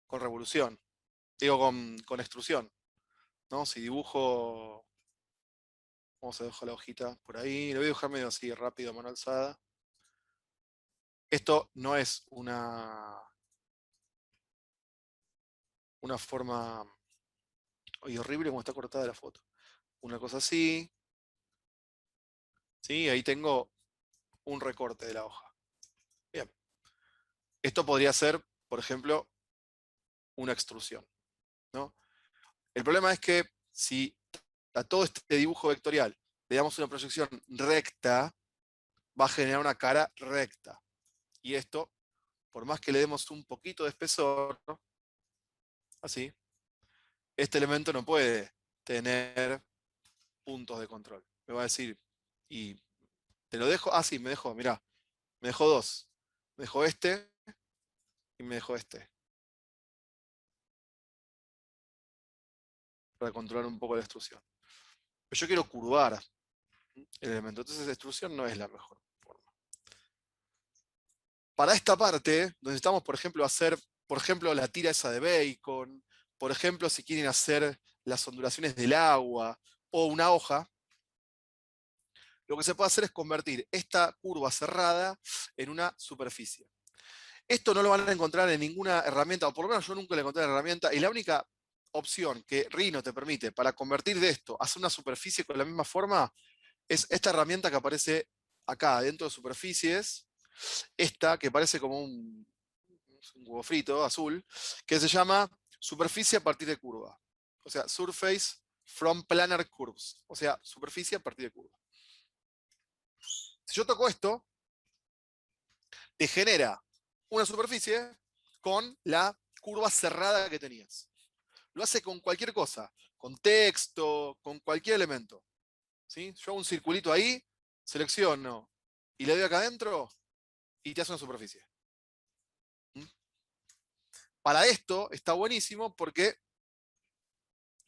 con revolución, digo con extrusión, ¿no? Si dibujo, vamos a dejar la hojita por ahí, lo voy a dibujar medio así, rápido, a mano alzada. Esto no es una forma horrible como está cortada la foto. Una cosa así, ¿sí? Ahí tengo un recorte de la hoja. Bien. Esto podría ser, por ejemplo, una extrusión, ¿no? El problema es que si a todo este dibujo vectorial le damos una proyección recta, va a generar una cara recta. Y esto, por más que le demos un poquito de espesor, ¿no? Así, este elemento no puede tener puntos de control. Me va a decir, y te lo dejo, sí, me dejó, mirá, me dejó dos. Me dejó este y me dejó este. Para controlar un poco la extrusión. Pero yo quiero curvar el elemento, entonces la extrusión no es la mejor forma. Para esta parte, necesitamos, por ejemplo, hacer, por ejemplo, la tira esa de bacon, por ejemplo, si quieren hacer las ondulaciones del agua o una hoja, lo que se puede hacer es convertir esta curva cerrada en una superficie. Esto no lo van a encontrar en ninguna herramienta, o por lo menos yo nunca lo encontré en herramienta, y la única opción que Rhino te permite para convertir de esto a hacer una superficie con la misma forma es esta herramienta que aparece acá dentro de superficies, esta que parece como un huevo frito azul, que se llama superficie a partir de curva. O sea, surface from planar curves. O sea, superficie a partir de curva. Si yo toco esto, te genera una superficie con la curva cerrada que tenías. Lo hace con cualquier cosa, con texto, con cualquier elemento. ¿Sí? Yo hago un circulito ahí, selecciono y le doy acá adentro y te hace una superficie. ¿Mm? Para esto está buenísimo porque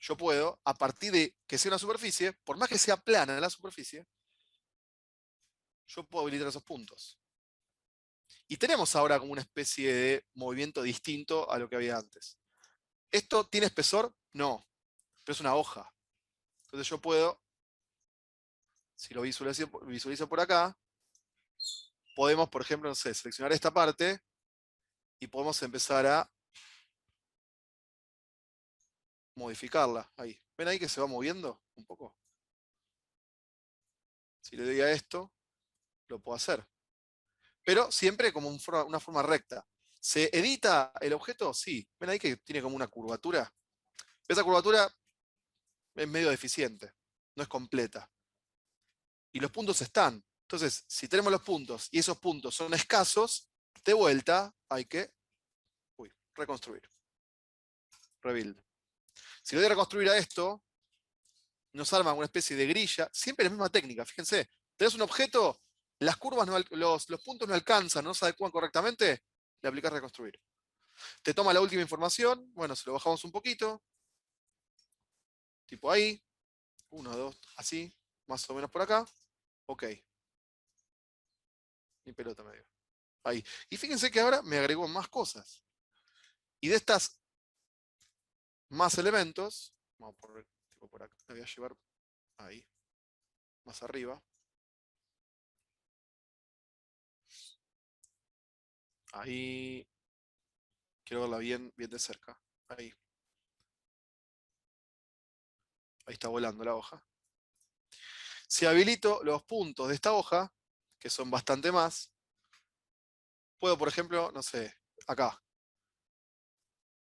yo puedo, a partir de que sea una superficie, por más que sea plana la superficie, yo puedo habilitar esos puntos. Y tenemos ahora como una especie de movimiento distinto a lo que había antes. ¿Esto tiene espesor? No, pero es una hoja. Entonces yo puedo, si lo visualizo por acá, podemos, por ejemplo, no sé, seleccionar esta parte y podemos empezar a modificarla. Ahí. ¿Ven ahí que se va moviendo un poco? Si le doy a esto, lo puedo hacer. Pero siempre como una forma recta. ¿Se edita el objeto? Sí. ¿Ven ahí que tiene como una curvatura? Esa curvatura es medio deficiente, no es completa. Y los puntos están. Entonces, si tenemos los puntos y esos puntos son escasos, de vuelta hay que reconstruir. Rebuild. Si le doy a reconstruir a esto, nos arma una especie de grilla, siempre la misma técnica, fíjense. Tenés un objeto, las curvas, los puntos no alcanzan, no se adecúan correctamente, le aplicás reconstruir. Te toma la última información, bueno, se lo bajamos un poquito, tipo ahí, 1, 2, así, más o menos por acá, ok. Ni pelota me dio. Ahí. Y fíjense que ahora me agregó más cosas. Y de estas más elementos, vamos a poner tipo por acá, la voy a llevar ahí, más arriba. Ahí. Quiero verla bien, bien de cerca. Ahí. Ahí está volando la hoja. Si habilito los puntos de esta hoja, que son bastante más, puedo, por ejemplo, no sé, acá.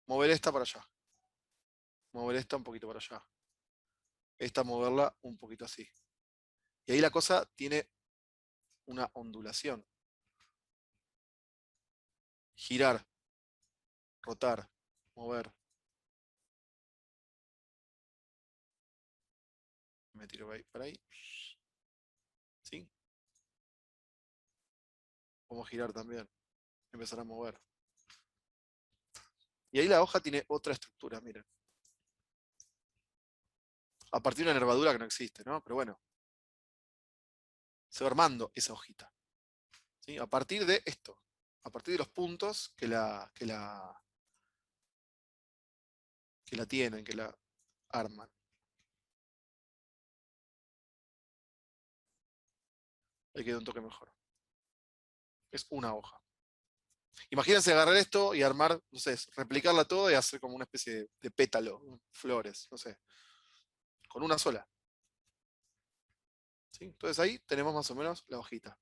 Mover esta para allá. Mover esta un poquito para allá. Esta moverla un poquito así. Y ahí la cosa tiene una ondulación. Girar, rotar, mover. Me tiro para ahí. ¿Sí? Podemos girar también. Empezar a mover. Y ahí la hoja tiene otra estructura, miren. A partir de una nervadura que no existe, ¿no? Pero bueno. Se va armando esa hojita. ¿Sí? A partir de esto. A partir de los puntos que la tienen, que la arman. Ahí queda un toque mejor. Es una hoja. Imagínense agarrar esto y armar, no sé, replicarla todo y hacer como una especie de pétalo, flores, no sé. Con una sola. ¿Sí? Entonces ahí tenemos más o menos la hojita.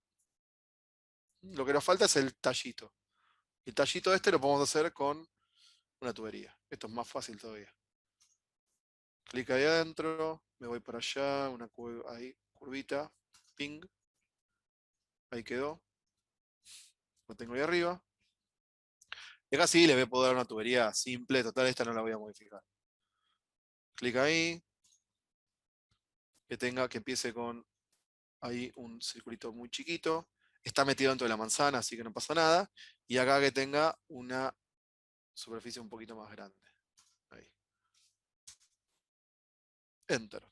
Lo que nos falta es el tallito. El tallito este lo podemos hacer con una tubería. Esto es más fácil todavía. Clic ahí adentro, me voy para allá, ahí, curvita, ping. Ahí quedó. Lo tengo ahí arriba. Y acá sí le voy a poder dar una tubería simple, total, esta no la voy a modificar. Clic ahí. Que empiece con ahí un circulito muy chiquito. Está metido dentro de la manzana, así que no pasa nada. Y acá que tenga una superficie un poquito más grande. Ahí. Enter.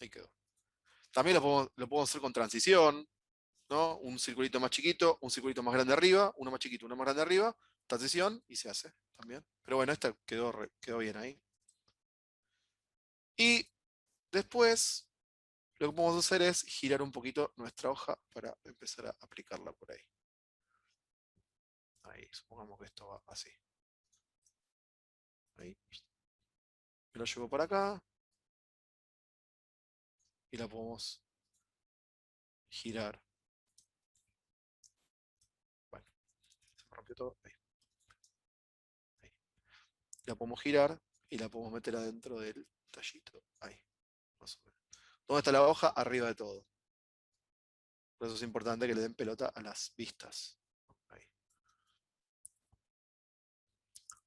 Ahí quedó. También lo podemos hacer con transición, ¿no? Un circulito más chiquito, un circulito más grande arriba, uno más chiquito, uno más grande arriba, transición y se hace también. Pero bueno, esta quedó bien ahí. Y después lo que podemos hacer es girar un poquito nuestra hoja para empezar a aplicarla por ahí. Ahí, supongamos que esto va así. Ahí. Me lo llevo para acá. Y la podemos girar. Bueno, se me rompió todo. Ahí. Ahí. La podemos girar y la podemos meter adentro del tallito. Ahí, más o menos. ¿Dónde está la hoja? Arriba de todo. Por eso es importante que le den pelota a las vistas. Ahí.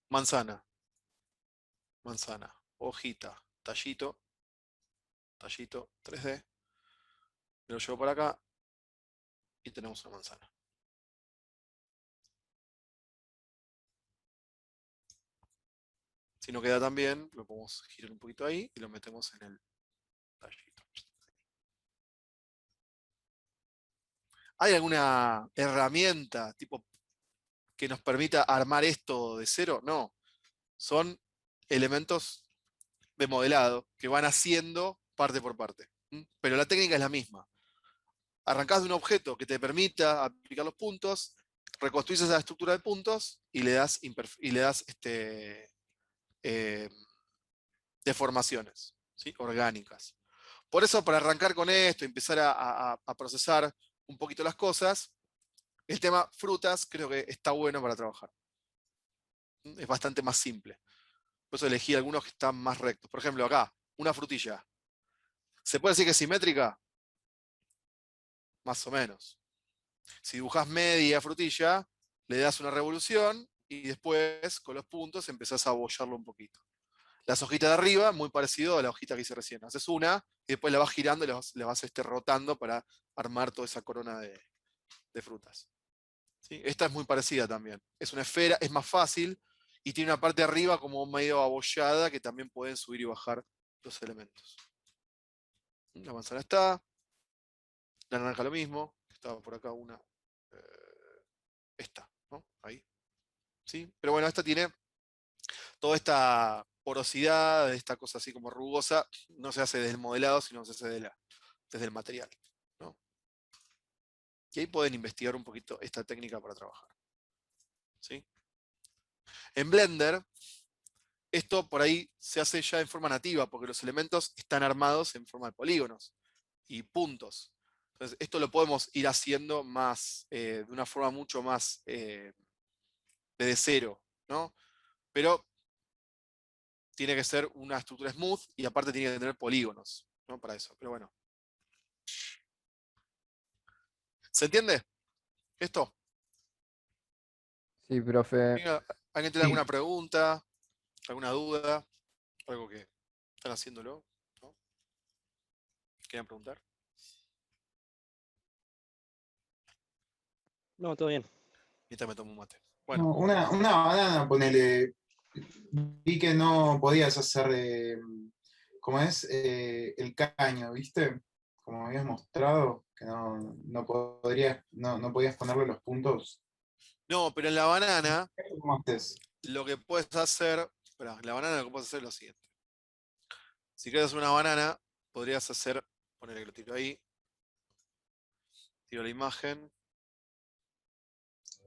Manzana. Manzana. Hojita. Tallito. Tallito 3D. Me lo llevo para acá. Y tenemos una manzana. Si no queda tan bien, lo podemos girar un poquito ahí y lo metemos en el tallito. ¿Hay alguna herramienta tipo que nos permita armar esto de cero? No. Son elementos de modelado que van haciendo parte por parte. Pero la técnica es la misma. Arrancás de un objeto que te permita aplicar los puntos, reconstruís esa estructura de puntos y le das, eh, deformaciones, ¿sí? Orgánicas. Por eso, para arrancar con esto, empezar a procesar un poquito las cosas, el tema frutas creo que está bueno para trabajar. Es bastante más simple. Por eso elegí algunos que están más rectos. Por ejemplo, acá, una frutilla. ¿Se puede decir que es simétrica? Más o menos. Si dibujás media frutilla, le das una revolución y después, con los puntos, empezás a abollarlo un poquito. Las hojitas de arriba, muy parecido a la hojita que hice recién. Haces una y después la vas girando y la vas rotando para armar toda esa corona de frutas. ¿Sí? Esta es muy parecida también. Es una esfera, es más fácil y tiene una parte de arriba como medio abollada que también pueden subir y bajar los elementos. La manzana está. La naranja lo mismo. Estaba por acá una. Esta, ¿no? Ahí. ¿Sí? Pero bueno, esta tiene toda esta porosidad, esta cosa así como rugosa, no se hace desde el modelado, sino se hace desde el material, ¿no? Y ahí pueden investigar un poquito esta técnica para trabajar. ¿Sí? En Blender, esto por ahí se hace ya en forma nativa, porque los elementos están armados en forma de polígonos y puntos. Entonces, esto lo podemos ir haciendo más, de una forma mucho más desde cero, ¿no? Pero tiene que ser una estructura smooth y aparte tiene que tener polígonos, ¿no? Para eso, pero bueno. ¿Se entiende esto? Sí, profe. ¿Alguien tiene Sí. alguna pregunta? ¿Alguna duda? Algo que están haciéndolo, ¿no? ¿Querían preguntar? No, todo bien. Mientras me tomo un mate. Bueno, No, una banana, ponele. Vi que no podías hacer, ¿cómo es? El caño, ¿viste? Como habías mostrado, que no podías ponerle los puntos. no, pero en la banana, ¿Cómo haces? lo que puedes hacer, espera, en la banana lo que puedes hacer es lo siguiente. Si quieres hacer una banana, podrías hacer, ponerle que lo tiro ahí, tiro la imagen.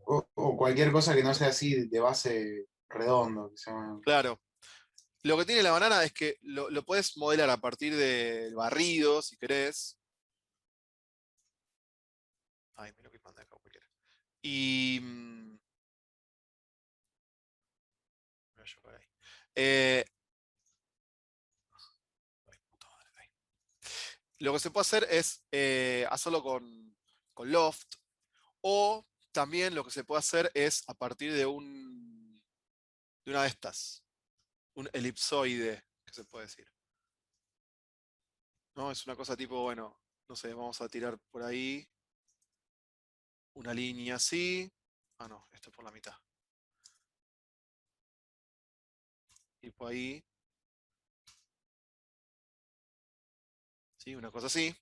O cualquier cosa que no sea así de base redondo, que sea. Claro. Lo que tiene la banana es que lo puedes modelar a partir del barrido, si querés. Ay, mira lo que manda acá cualquiera. Y. Voy a llevar ahí. Ay, puta madre, ahí. Lo que se puede hacer es hacerlo con Loft. O también lo que se puede hacer es a partir de de una de estas. Un elipsoide, que se puede decir. ¿No? Es una cosa tipo, bueno, no sé, vamos a tirar por ahí una línea así. Ah, no, esto es por la mitad. Tipo ahí. ¿Sí? Una cosa así.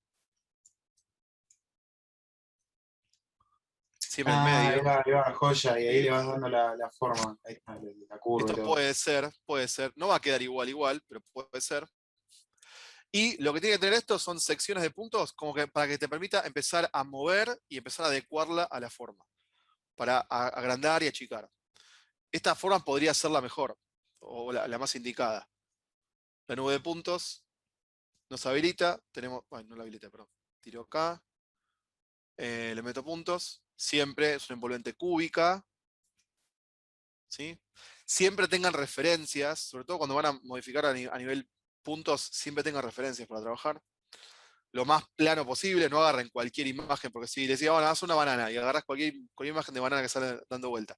Siempre en el Ah, medio. ahí va, joya, y ahí ¿Sí? le vas dando la forma, ahí está, la curva y Esto todo. puede ser, puede ser. No va a quedar igual, pero puede ser. Y lo que tiene que tener esto son secciones de puntos como que para que te permita empezar a mover y empezar a adecuarla a la forma. Para agrandar y achicar. Esta forma podría ser la mejor, o la más indicada. La nube de puntos nos habilita, tenemos, bueno, no la habilita, perdón. Tiro acá, le meto puntos, siempre es una envolvente cúbica, ¿sí? Siempre tengan referencias, sobre todo cuando van a modificar a nivel puntos, siempre tengan referencias para trabajar. Lo más plano posible, no agarren cualquier imagen, porque si decía, bueno, haz una banana y agarras cualquier imagen de banana que sale dando vuelta.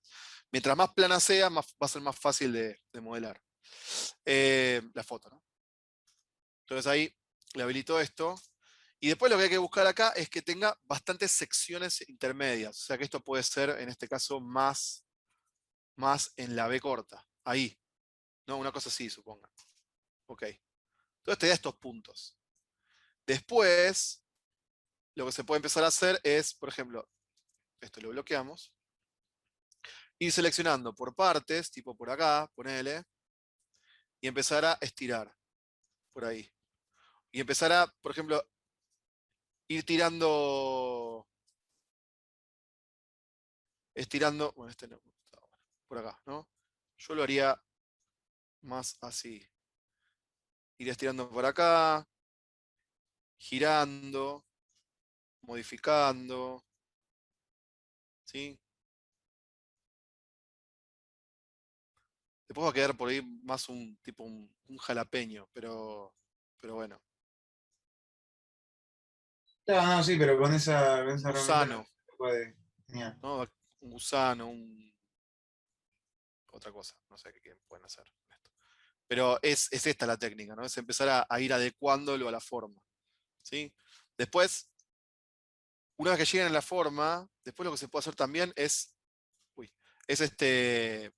Mientras más plana sea, va a ser más fácil de modelar. La foto, ¿no? Entonces ahí le habilito esto. Y después lo que hay que buscar acá es que tenga bastantes secciones intermedias. O sea que esto puede ser, en este caso, más en la B corta. Ahí. ¿No? Una cosa así, supongan. Ok. Entonces te da estos puntos. Después, lo que se puede empezar a hacer es, por ejemplo, esto lo bloqueamos. Ir seleccionando por partes, tipo por acá, ponele. Y empezar a estirar. Por ahí. Y empezar a, por ejemplo, ir tirando. Estirando. Bueno, este no. Por acá, ¿no? Yo lo haría más así. Ir estirando por acá. Girando. Modificando. ¿Sí? Después va a quedar por ahí más un tipo un jalapeño, pero bueno. No, sí, pero con esa herramienta Gusano, se puede. Genial. ¿no? Un gusano, otra cosa. No sé qué pueden hacer con esto. Pero es esta la técnica, ¿no? Es empezar a ir adecuándolo a la forma. ¿Sí? Después, una vez que lleguen a la forma, después lo que se puede hacer también es,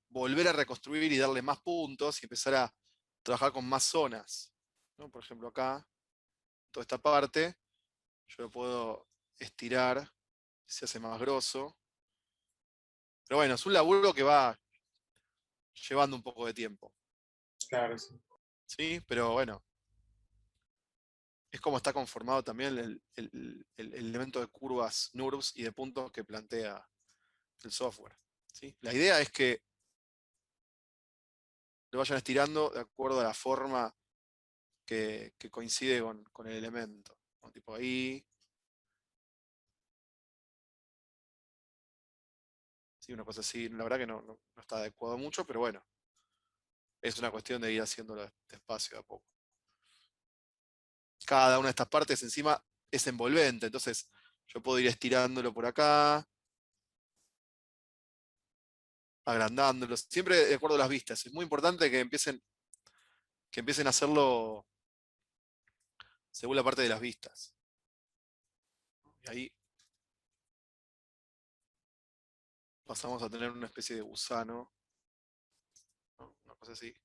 volver a reconstruir y darle más puntos y empezar a trabajar con más zonas. ¿No? Por ejemplo, acá, toda esta parte, yo lo puedo estirar, se hace más grosso. Pero bueno, es un laburo que va llevando un poco de tiempo. Claro, sí. ¿Sí? Pero bueno, es como está conformado también el elemento de curvas NURBS y de puntos que plantea el software. ¿Sí? La idea es que lo vayan estirando de acuerdo a la forma que coincide con el elemento. ¿No? Tipo ahí. ¿Sí? Una cosa así, la verdad que no está adecuado mucho, pero bueno, es una cuestión de ir haciéndolo despacio a poco. Cada una de estas partes encima es envolvente, entonces yo puedo ir estirándolo por acá, agrandándolo, siempre de acuerdo a las vistas. Es muy importante que empiecen a hacerlo según la parte de las vistas. Y ahí pasamos a tener una especie de gusano, ¿no? Una cosa así.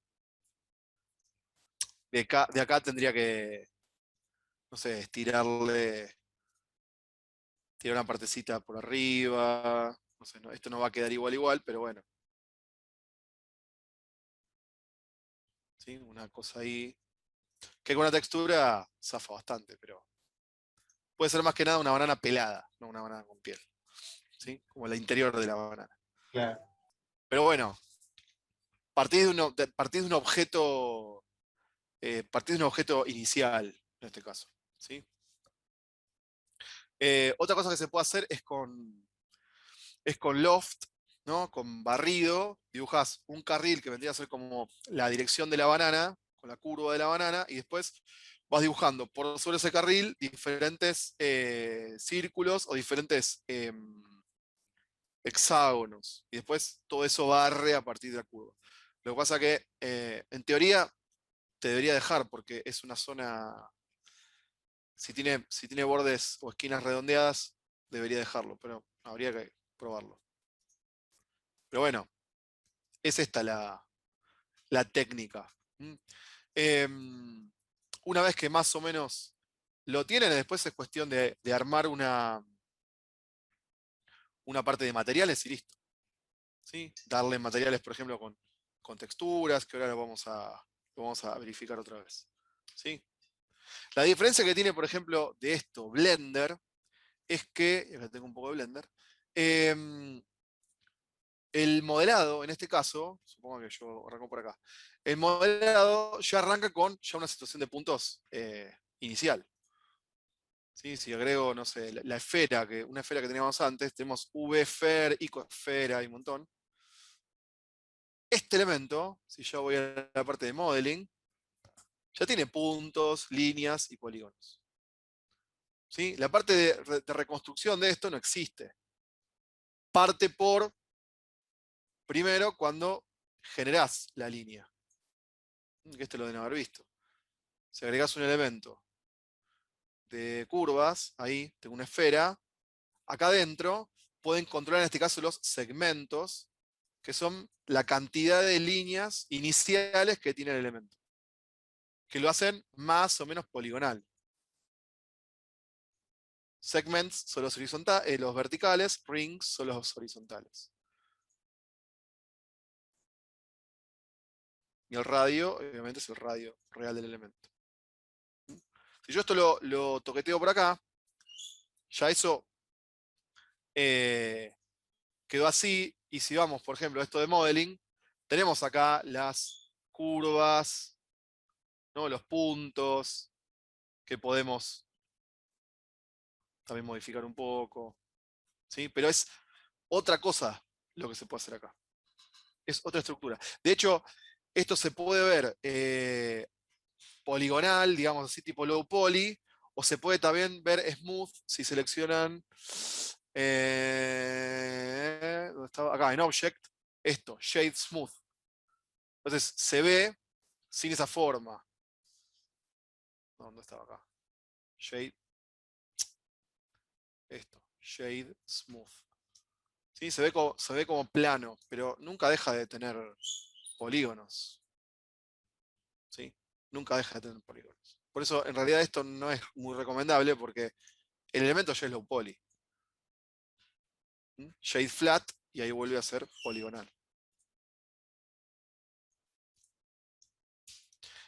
De acá tendría que, no sé, tirar una partecita por arriba. No sé, esto no va a quedar igual, pero bueno. ¿Sí? Una cosa ahí. Que con la textura zafa bastante, pero puede ser más que nada una banana pelada, no una banana con piel. ¿Sí? Como el interior de la banana. Claro. Pero bueno, partís de un objeto. Partís de un objeto inicial, en este caso. ¿Sí? Otra cosa que se puede hacer es con loft, ¿no? Con barrido, dibujas un carril que vendría a ser como la dirección de la banana, con la curva de la banana, y después vas dibujando por sobre ese carril diferentes círculos o diferentes hexágonos. Y después todo eso barre a partir de la curva. Lo que pasa que, en teoría, te debería dejar, porque es una zona. Si tiene bordes o esquinas redondeadas, debería dejarlo, pero habría que probarlo. Pero bueno, es esta la técnica. ¿Mm? Una vez que más o menos lo tienen, después es cuestión de armar una parte de materiales y listo. ¿Sí? Darle materiales, por ejemplo, con texturas, que ahora lo vamos a verificar otra vez. ¿Sí? La diferencia que tiene, por ejemplo, de esto, Blender, es que, y acá tengo un poco de Blender, el modelado, en este caso, supongo que yo arranco por acá, el modelado ya arranca con una situación de puntos inicial. ¿Sí? Si agrego, no sé, la esfera, una esfera que teníamos antes, tenemos V-esfera, icoesfera y un montón. Este elemento, si yo voy a la parte de modeling, ya tiene puntos, líneas y polígonos. ¿Sí? La parte de reconstrucción de esto no existe. Parte por, primero, cuando generás la línea. Que este lo deben haber visto. Si agregás un elemento de curvas, ahí tengo una esfera, acá adentro pueden controlar en este caso los segmentos, que son la cantidad de líneas iniciales que tiene el elemento, que lo hacen más o menos poligonal. Segments son los verticales, rings son los horizontales. Y el radio, obviamente, es el radio real del elemento. Si yo esto lo toqueteo por acá, ya eso quedó así. Y si vamos, por ejemplo, a esto de modeling, tenemos acá las curvas, ¿no? Los puntos, que podemos también modificar un poco. ¿Sí? Pero es otra cosa lo que se puede hacer acá. Es otra estructura. De hecho, esto se puede ver poligonal, digamos así, tipo low poly, o se puede también ver smooth si seleccionan ¿dónde estaba? Acá en Object, esto, Shade Smooth. Entonces se ve sin esa forma. ¿Dónde estaba acá? Shade. Esto, Shade Smooth. ¿Sí? Se ve como plano, pero nunca deja de tener polígonos. ¿Sí? Nunca deja de tener polígonos. Por eso, en realidad, esto no es muy recomendable porque el elemento ya es low poly. Shade flat y ahí vuelve a ser poligonal.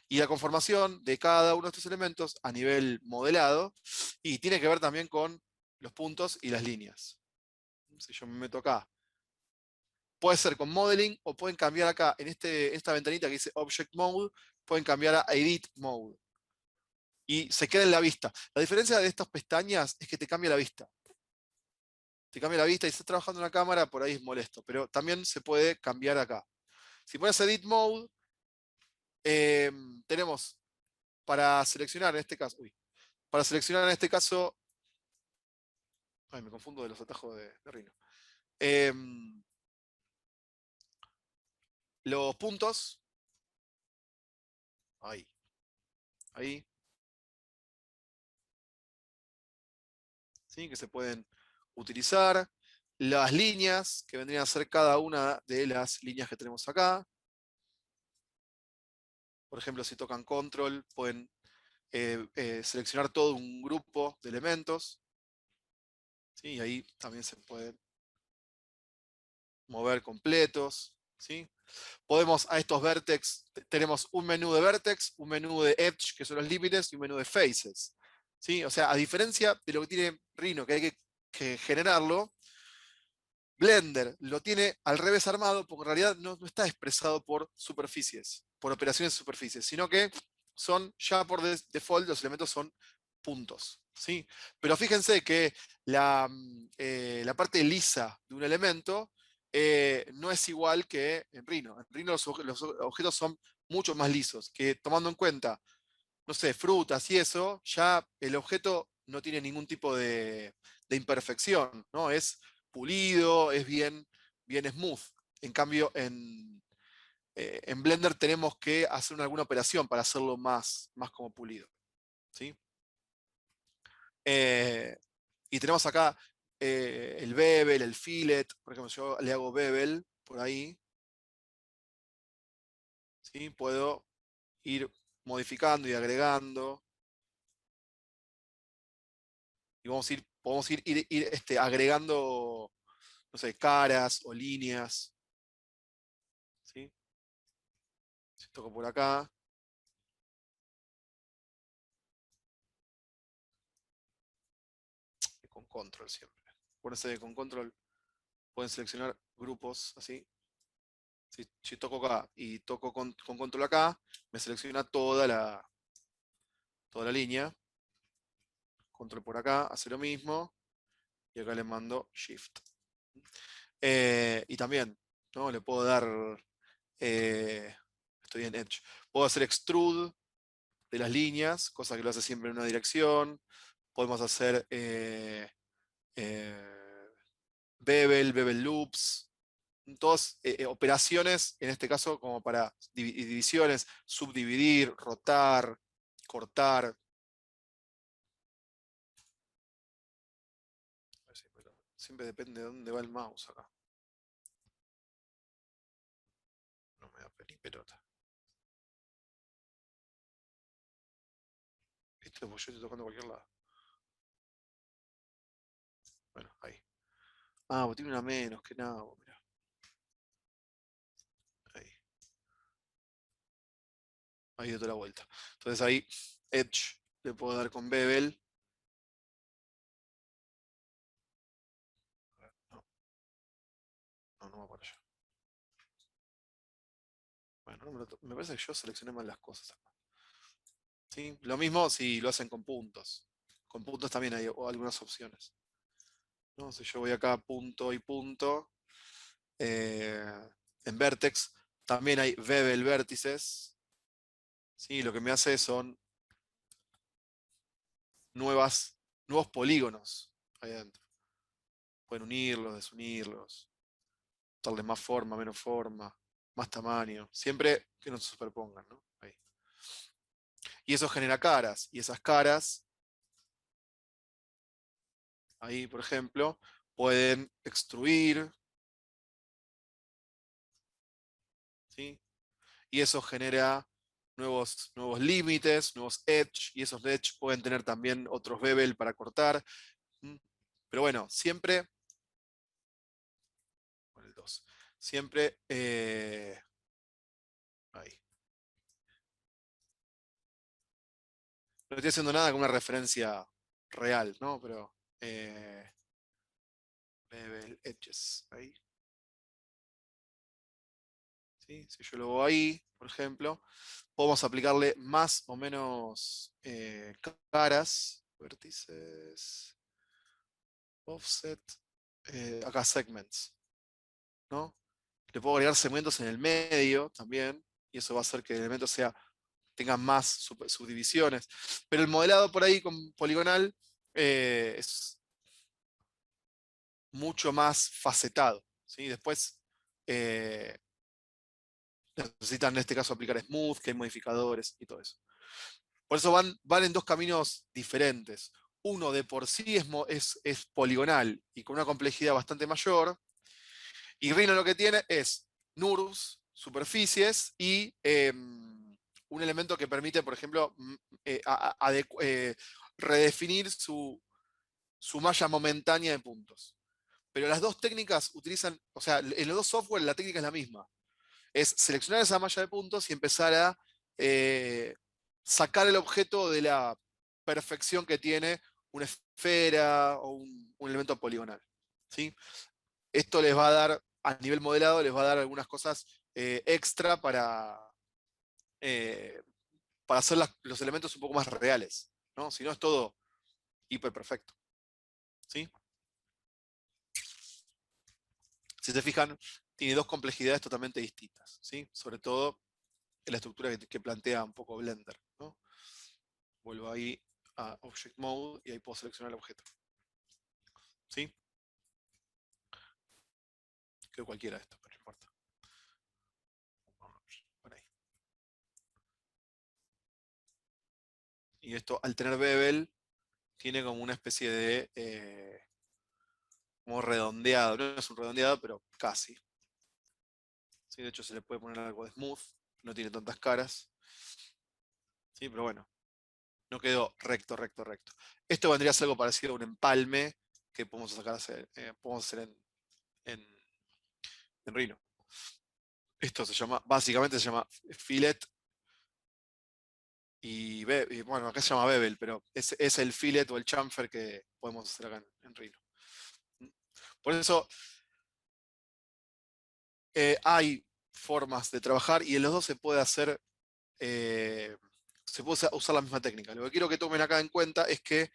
Y la conformación de cada uno de estos elementos a nivel modelado, y tiene que ver también con los puntos y las líneas. Si yo me meto acá, puede ser con modeling o pueden cambiar acá en esta ventanita que dice Object Mode, pueden cambiar a Edit Mode. Y se queda en la vista. La diferencia de estas pestañas es que te cambia la vista. te cambia la vista y estás trabajando en la cámara, por ahí es molesto, pero también se puede cambiar acá. Si pones Edit Mode, tenemos para seleccionar en este caso, para seleccionar en este caso, ay, me confundo de los atajos de Rhino. Los puntos, ahí, ahí, ¿sí? Que se pueden utilizar. Las líneas, que vendrían a ser cada una de las líneas que tenemos acá. Por ejemplo, si tocan Control, pueden seleccionar todo un grupo de elementos. ¿Sí? Y ahí también se pueden mover completos. ¿Sí? Podemos a estos vertex, tenemos un menú de vertex, un menú de edge, que son los límites, y un menú de faces. ¿Sí? O sea, a diferencia de lo que tiene Rhino, que hay que generarlo, Blender lo tiene al revés armado, porque en realidad no está expresado por superficies, por operaciones de superficies, sino que son ya por default, los elementos son puntos. ¿Sí? Pero fíjense que la parte lisa de un elemento no es igual que en Rhino. En Rhino los objetos son mucho más lisos, que tomando en cuenta, no sé, frutas y eso, ya el objeto no tiene ningún tipo de imperfección, ¿no? Es pulido, es bien smooth. En cambio, en Blender tenemos que hacer alguna operación para hacerlo más como pulido. ¿Sí? Y tenemos acá el bevel, el fillet. Por ejemplo, yo le hago bevel por ahí. ¿Sí? Puedo ir modificando y agregando. Y podemos ir agregando, no sé, caras o líneas. ¿Sí? Si toco por acá. Con control siempre. Acuérdense que con control pueden seleccionar grupos así. Si toco acá y toco con control acá, me selecciona toda la línea. Control por acá, hace lo mismo. Y acá le mando Shift. Y también, ¿no? Le puedo dar, estoy en Edge, puedo hacer extrude de las líneas, cosa que lo hace siempre en una dirección. Podemos hacer bevel loops, todas operaciones, en este caso como para divisiones, subdividir, rotar, cortar. Siempre depende de dónde va el mouse acá. No me da ni pelota. ¿Viste? Pues yo estoy tocando cualquier lado. Bueno, ahí. Ah, pues tiene una menos que nada, mirá. Ahí. Ahí de toda la vuelta. Entonces ahí, Edge, le puedo dar con bevel. No, no va para allá. Bueno, me parece que yo seleccioné mal las cosas acá. ¿Sí? Lo mismo si lo hacen con puntos. Con puntos también hay algunas opciones. ¿No? Si yo voy acá punto y punto, en Vertex también hay bevel vértices. ¿Sí? Lo que me hace son nuevos polígonos ahí adentro. Pueden unirlos, desunirlos, darle más forma, menos forma, más tamaño. Siempre que no se superpongan, ¿no? Ahí. Y eso genera caras. Y esas caras, ahí por ejemplo, pueden extruir. ¿Sí? Y eso genera nuevos límites, nuevos edge, y esos edge pueden tener también otros bevel para cortar. Pero bueno, siempre, con el 2, siempre, ahí. No estoy haciendo nada con una referencia real, ¿no? Pero, bevel edges, ahí. ¿Sí? Si yo lo hago ahí, por ejemplo, podemos aplicarle más o menos caras, vértices, offset. acá segments, ¿no? Le puedo agregar segmentos en el medio también, y eso va a hacer que el elemento tenga más subdivisiones. Pero el modelado por ahí con poligonal es mucho más facetado, ¿sí? Después necesitan en este caso aplicar smooth, que hay modificadores y todo eso. Por eso van en dos caminos diferentes. Uno de por sí es poligonal y con una complejidad bastante mayor. Y Rhino lo que tiene es NURBS, superficies, y un elemento que permite, por ejemplo, redefinir su malla momentánea de puntos. Pero las dos técnicas utilizan, o sea, en los dos software la técnica es la misma. Es seleccionar esa malla de puntos y empezar a sacar el objeto de la perfección que tiene una esfera o un elemento poligonal, ¿sí? Esto les va a dar, a nivel modelado, les va a dar algunas cosas extra para hacer los elementos un poco más reales, ¿no? Si no es todo hiper perfecto, ¿sí? Si se fijan, tiene dos complejidades totalmente distintas, ¿sí? Sobre todo en la estructura que plantea un poco Blender, ¿no? Vuelvo ahí a Object Mode y ahí puedo seleccionar el objeto, ¿sí? Creo cualquiera de estos, pero no importa. Por ahí. Y esto, al tener bevel, tiene como una especie de como redondeado. No es un redondeado, pero casi. ¿Sí? De hecho, se le puede poner algo de smooth. No tiene tantas caras. ¿Sí? Pero bueno, no quedó recto, recto, recto. Esto vendría a ser algo parecido a un empalme que podemos hacer en Rhino. Esto básicamente se llama fillet. Y bueno, acá se llama bevel, pero es el fillet o el chamfer que podemos hacer acá en Rhino. Por eso hay formas de trabajar y en los dos se puede hacer, se puede usar la misma técnica. Lo que quiero que tomen acá en cuenta es que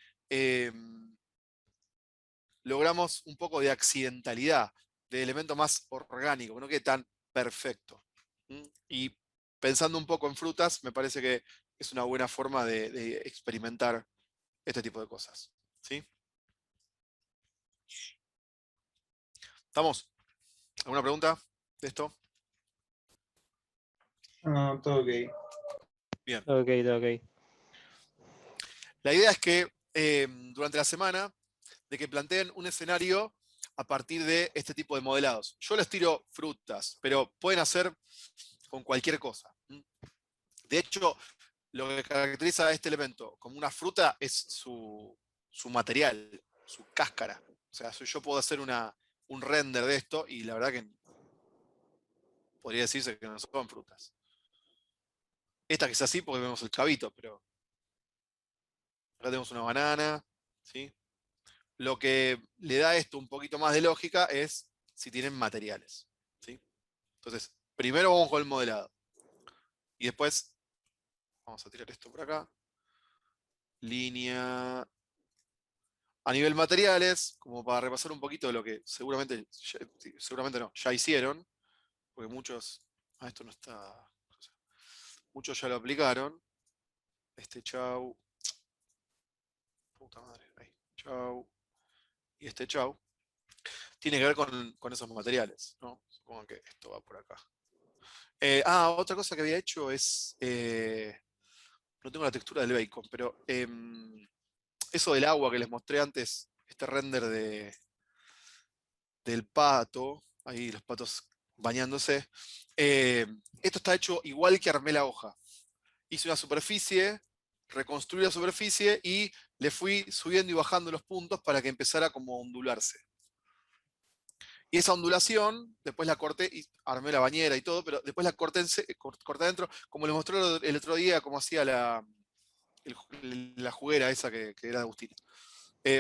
logramos un poco de accidentalidad, de elemento más orgánico, que no quede tan perfecto. Y pensando un poco en frutas, me parece que es una buena forma de experimentar este tipo de cosas. ¿Sí? ¿Estamos? ¿Alguna pregunta de esto? No, todo ok. Bien. Ok, ok. La idea es que durante la semana, de que planteen un escenario a partir de este tipo de modelados. Yo les tiro frutas, pero pueden hacer con cualquier cosa. De hecho, lo que caracteriza a este elemento como una fruta es su material, su cáscara. O sea, yo puedo hacer un render de esto y la verdad que podría decirse que no son frutas. Esta que es así porque vemos el chavito, pero acá tenemos una banana, ¿sí? Lo que le da esto un poquito más de lógica es si tienen materiales, ¿sí? Entonces, primero vamos con el modelado. Y después, vamos a tirar esto por acá. Línea. A nivel materiales, como para repasar un poquito de lo que seguramente no, ya hicieron, porque muchos, esto no está, muchos ya lo aplicaron. Chau, puta madre, ahí, chau, y chau, tiene que ver con esos materiales, ¿no? Supongo que esto va por acá. Otra cosa que había hecho es, no tengo la textura del bacon, pero eso del agua que les mostré antes, este render del pato, ahí los patos bañándose, esto está hecho igual que armé la hoja. Hice una superficie, reconstruí la superficie y le fui subiendo y bajando los puntos para que empezara como a ondularse. Y esa ondulación, después la corté y armé la bañera y todo, pero después la corté adentro, como les mostró el otro día, como hacía la juguera esa que era de Agustín.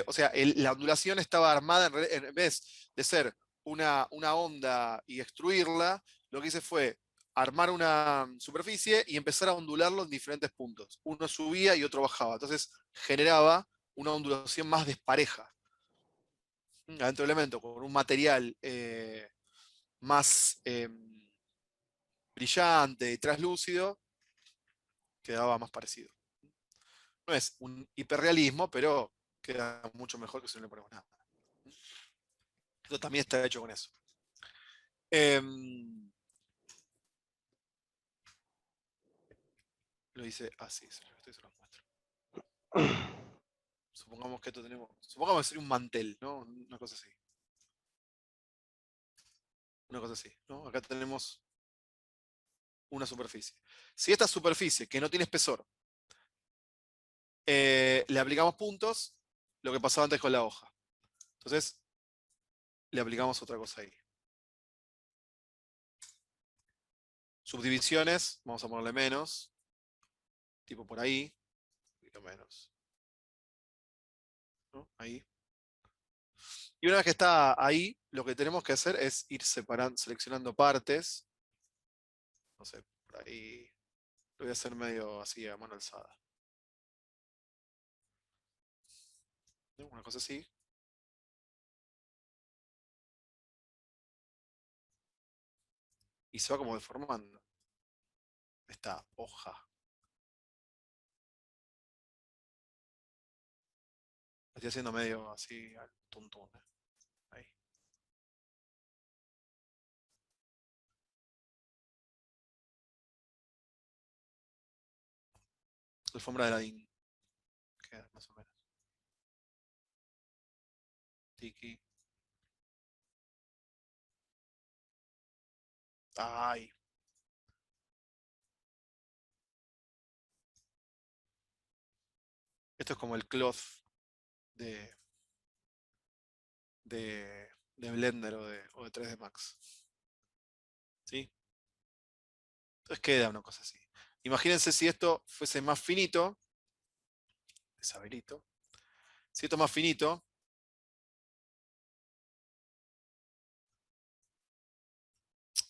O sea, la ondulación estaba armada, en vez de ser una onda y extruirla, lo que hice fue armar una superficie y empezar a ondularlo en diferentes puntos. Uno subía y otro bajaba. Entonces generaba una ondulación más despareja. adentro del elemento con un material más brillante y translúcido, quedaba más parecido. No es un hiperrealismo, pero queda mucho mejor que si no le ponemos nada. Esto también está hecho con eso. Lo hice así, se los muestro. Supongamos que esto tenemos. Supongamos que sería un mantel, ¿no? Una cosa así. Una cosa así, ¿no? Acá tenemos una superficie. Si esta superficie, que no tiene espesor, le aplicamos puntos, lo que pasaba antes con la hoja. Entonces, le aplicamos otra cosa ahí. Subdivisiones, vamos a ponerle menos. Tipo por ahí. Un poquito menos. ¿No? Ahí. Y una vez que está ahí, lo que tenemos que hacer es ir separando, seleccionando partes. No sé, por ahí. Lo voy a hacer medio así a mano alzada. ¿No? Una cosa así. Y se va como deformando esta hoja. Lo estoy haciendo medio así al tuntún. Ahí. Alfombra de Aladín. Queda más o menos. Tiki. Ay. Esto es como el cloth de, de Blender o de 3D Max. ¿Sí? Entonces queda una cosa así. Imagínense si esto fuese más finito. Saberito. Si esto es más finito.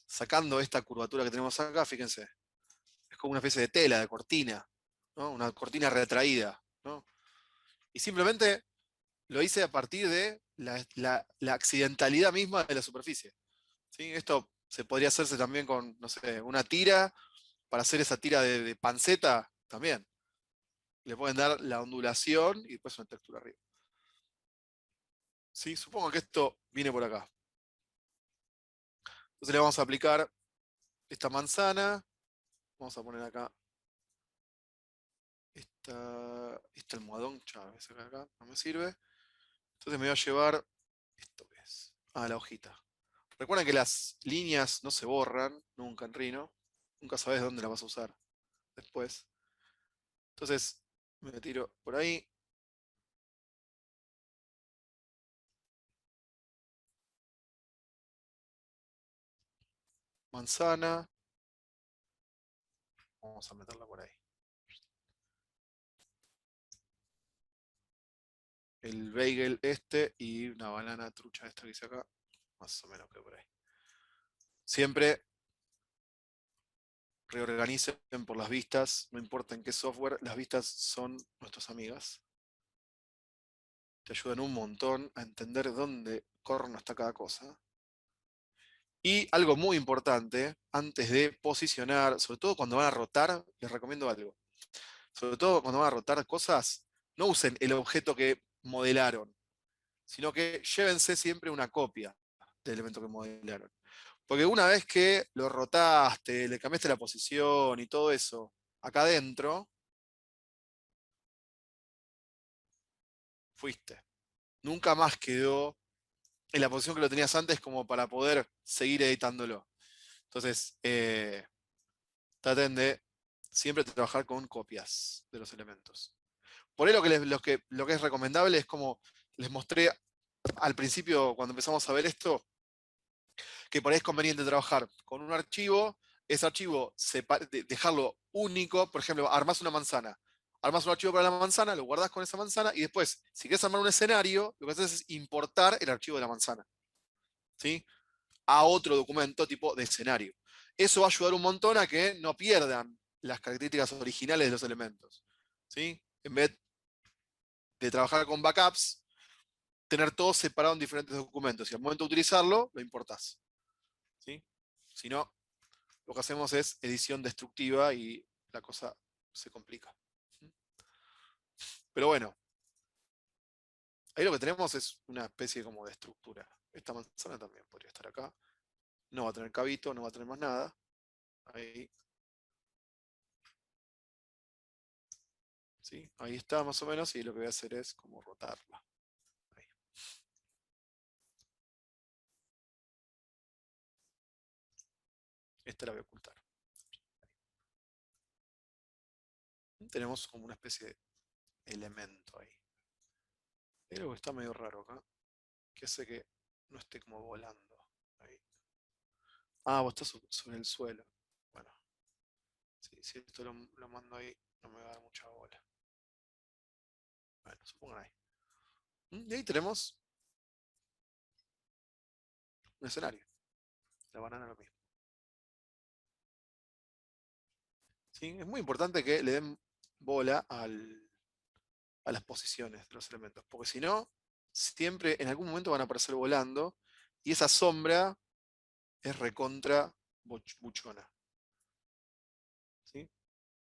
Sacando esta curvatura que tenemos acá, fíjense. Es como una especie de tela, de cortina. ¿No? Una cortina retraída. ¿No? Y simplemente lo hice a partir de la accidentalidad misma de la superficie. ¿Sí? Esto se podría hacerse también con, no sé, una tira, para hacer esa tira de panceta también. Le pueden dar la ondulación y después una textura arriba. ¿Sí? Supongo que esto viene por acá. Entonces le vamos a aplicar esta manzana. Vamos a poner acá este almohadón. Ya, acá no me sirve. Entonces me voy a llevar esto que es. La hojita. Recuerden que las líneas no se borran nunca en Rhino. Nunca sabes dónde las vas a usar después. Entonces me tiro por ahí. Manzana. Vamos a meterla por ahí. El bagel este y una banana trucha esta que hice acá. Más o menos que por ahí. Siempre reorganicen por las vistas, no importa en qué software, las vistas son nuestras amigas. Te ayudan un montón a entender dónde corno está cada cosa. Y algo muy importante, antes de posicionar, sobre todo cuando van a rotar, les recomiendo algo. Sobre todo cuando van a rotar cosas, no usen el objeto que modelaron, sino que llévense siempre una copia del elemento que modelaron. Porque una vez que lo rotaste, le cambiaste la posición y todo eso acá adentro, fuiste. Nunca más quedó en la posición que lo tenías antes como para poder seguir editándolo. Entonces, traten de siempre trabajar con copias de los elementos. Por ahí lo que es recomendable es como les mostré al principio cuando empezamos a ver esto, que por ahí es conveniente trabajar con un archivo, ese archivo dejarlo único, por ejemplo, armás una manzana, armás un archivo para la manzana, lo guardás con esa manzana y después, si quieres armar un escenario, lo que haces es importar el archivo de la manzana, ¿sí? A otro documento tipo de escenario. Eso va a ayudar un montón a que no pierdan las características originales de los elementos, ¿sí? En vez de trabajar con backups, tener todo separado en diferentes documentos y al momento de utilizarlo, lo importás. ¿Sí? Si no, lo que hacemos es edición destructiva y la cosa se complica. Pero bueno, ahí lo que tenemos es una especie como de estructura. Esta manzana también podría estar acá. No va a tener cabito, no va a tener más nada. Ahí. ¿Sí? Ahí está más o menos y lo que voy a hacer es como rotarla. Ahí. Esta la voy a ocultar. Tenemos como una especie de elemento ahí. Hay algo que está medio raro acá, que hace que no esté como volando. Ahí. Ah, vos estás sobre el suelo. Bueno, sí, si esto lo mando ahí, no me va a dar mucha bola. Bueno, supongan ahí. Y ahí tenemos un escenario. La banana lo mismo. ¿Sí? Es muy importante que le den bola a las posiciones de los elementos, porque si no, siempre en algún momento van a aparecer volando y esa sombra es recontra buchona. ¿Sí?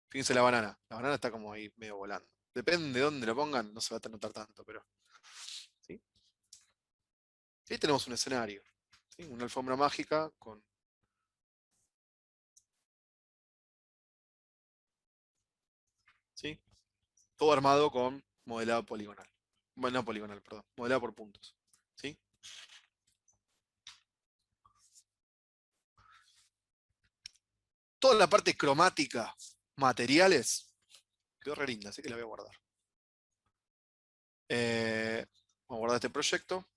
Fíjense la banana está como ahí medio volando. Depende de dónde lo pongan, no se va a notar tanto, pero. ¿Sí? Ahí tenemos un escenario. ¿Sí? Una alfombra mágica con. ¿Sí? Todo armado con modelado poligonal. Bueno, no poligonal, perdón. Modelado por puntos. ¿Sí? Toda la parte cromática, materiales, quedó re linda, así que la voy a guardar. Vamos a guardar este proyecto.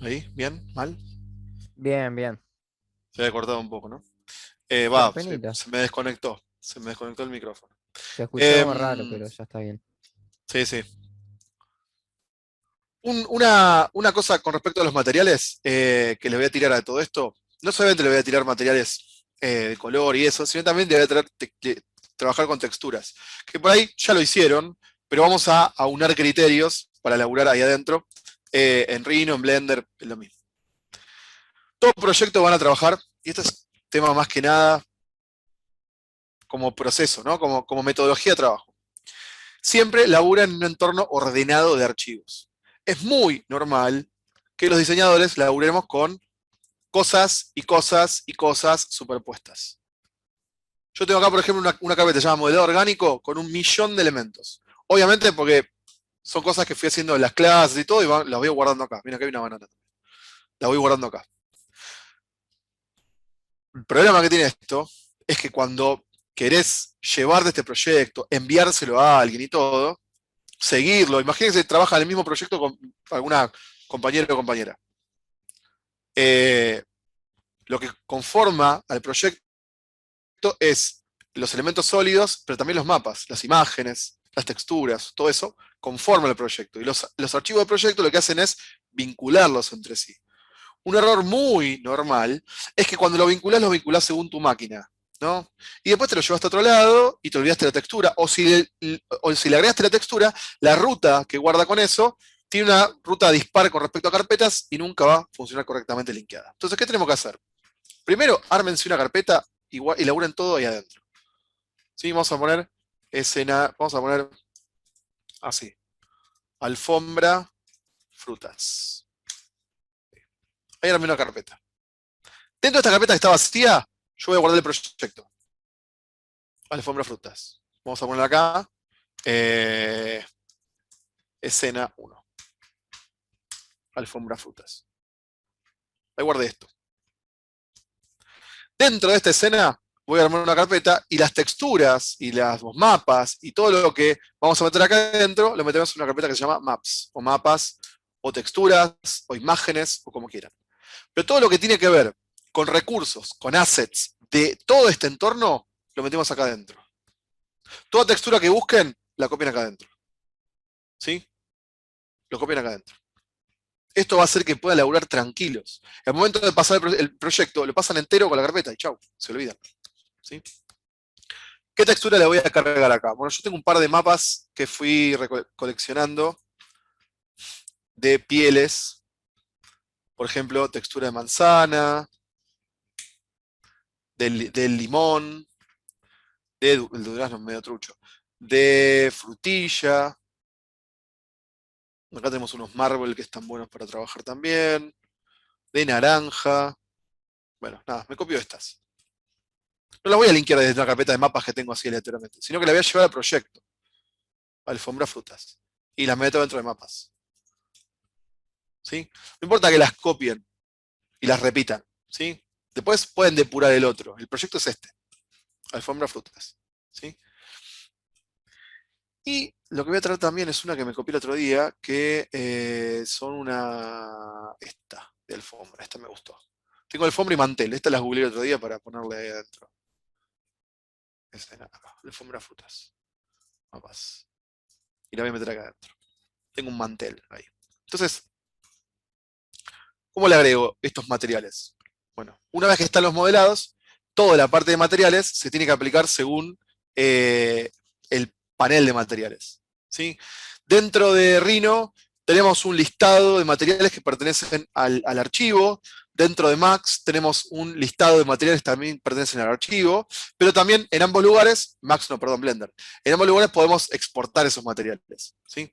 Ahí, bien, mal. Bien, bien. Se había cortado un poco, ¿no? Sí, Va, apenita. se me desconectó. Se me desconectó el micrófono. Se escuchó raro, pero ya está bien. Sí, sí. Una cosa con respecto a los materiales que les voy a tirar a todo esto. No solamente le voy a tirar materiales de color y eso, sino también le voy a trabajar con texturas. Que por ahí ya lo hicieron, pero vamos a aunar criterios para elaborar ahí adentro. En Rhino, en Blender, es lo mismo. Todo proyecto van a trabajar, y esto es tema más que nada como proceso, ¿no? Como metodología de trabajo. Siempre laburan en un entorno ordenado de archivos. Es muy normal que los diseñadores laburemos con cosas y cosas y cosas superpuestas. Yo tengo acá, por ejemplo, una carpeta llamada modelado orgánico con 1.000.000 de elementos. Obviamente porque son cosas que fui haciendo en las clases y todo y las voy guardando acá. Mira, acá hay una banana. La voy guardando acá. El problema que tiene esto es que cuando querés llevar de este proyecto, enviárselo a alguien y todo, seguirlo. Imagínense que trabaja en el mismo proyecto con alguna compañera o compañera. Lo que conforma al proyecto es los elementos sólidos, pero también los mapas, las imágenes, las texturas, todo eso conforma el proyecto. Y los archivos del proyecto lo que hacen es vincularlos entre sí. Un error muy normal es que cuando lo vinculás según tu máquina, ¿no? Y después te lo llevaste a otro lado y te olvidaste la textura. O si le agregaste la textura, la ruta que guarda con eso tiene una ruta dispar con respecto a carpetas y nunca va a funcionar correctamente linkeada. Entonces, ¿qué tenemos que hacer? Primero, ármense una carpeta y laburen todo ahí adentro. ¿Sí? Vamos a poner escena, vamos a poner así. Alfombra, frutas. Ahí armé una carpeta. Dentro de esta carpeta que está vacía, yo voy a guardar el proyecto. Alfombra, frutas. Vamos a poner acá. Escena 1. Alfombra, frutas. Ahí guardé esto. Dentro de esta escena voy a armar una carpeta y las texturas y los mapas y todo lo que vamos a meter acá adentro lo metemos en una carpeta que se llama maps, o mapas, o texturas, o imágenes, o como quieran. Pero todo lo que tiene que ver con recursos, con assets de todo este entorno, lo metemos acá adentro. Toda textura que busquen, la copian acá adentro. ¿Sí? Lo copian acá adentro. Esto va a hacer que puedan laburar tranquilos. Al momento de pasar el proyecto, lo pasan entero con la carpeta y chau, se olvidan. ¿sí? ¿Qué textura le voy a cargar acá? Bueno, yo tengo un par de mapas que fui coleccionando de pieles. Por ejemplo, textura de manzana, del limón, el durazno es medio trucho, de frutilla. Acá tenemos unos marble que están buenos para trabajar también. De naranja. Bueno, nada, me copio estas. No las voy a linkear desde una carpeta de mapas que tengo así aleatoriamente, sino que la voy a llevar al proyecto. Alfombra frutas. Y las meto dentro de mapas. ¿Sí? No importa que las copien y las repitan. ¿Sí? Después pueden depurar el otro. El proyecto es este. Alfombra frutas. ¿Sí? Y lo que voy a traer también es una que me copié el otro día, que son esta, de alfombra. Esta me gustó. Tengo alfombra y mantel. Esta las googleé el otro día para ponerle ahí adentro. Esta acá. Alfombra frutas. Mapas. Y la voy a meter acá adentro. Tengo un mantel ahí. Entonces, ¿cómo le agrego estos materiales? Bueno, una vez que están los modelados, toda la parte de materiales se tiene que aplicar según el panel de materiales. ¿Sí? Dentro de Rhino tenemos un listado de materiales que pertenecen al archivo. Dentro de Max tenemos un listado de materiales que también pertenecen al archivo. Pero también en ambos lugares, Blender, en ambos lugares podemos exportar esos materiales. ¿Sí?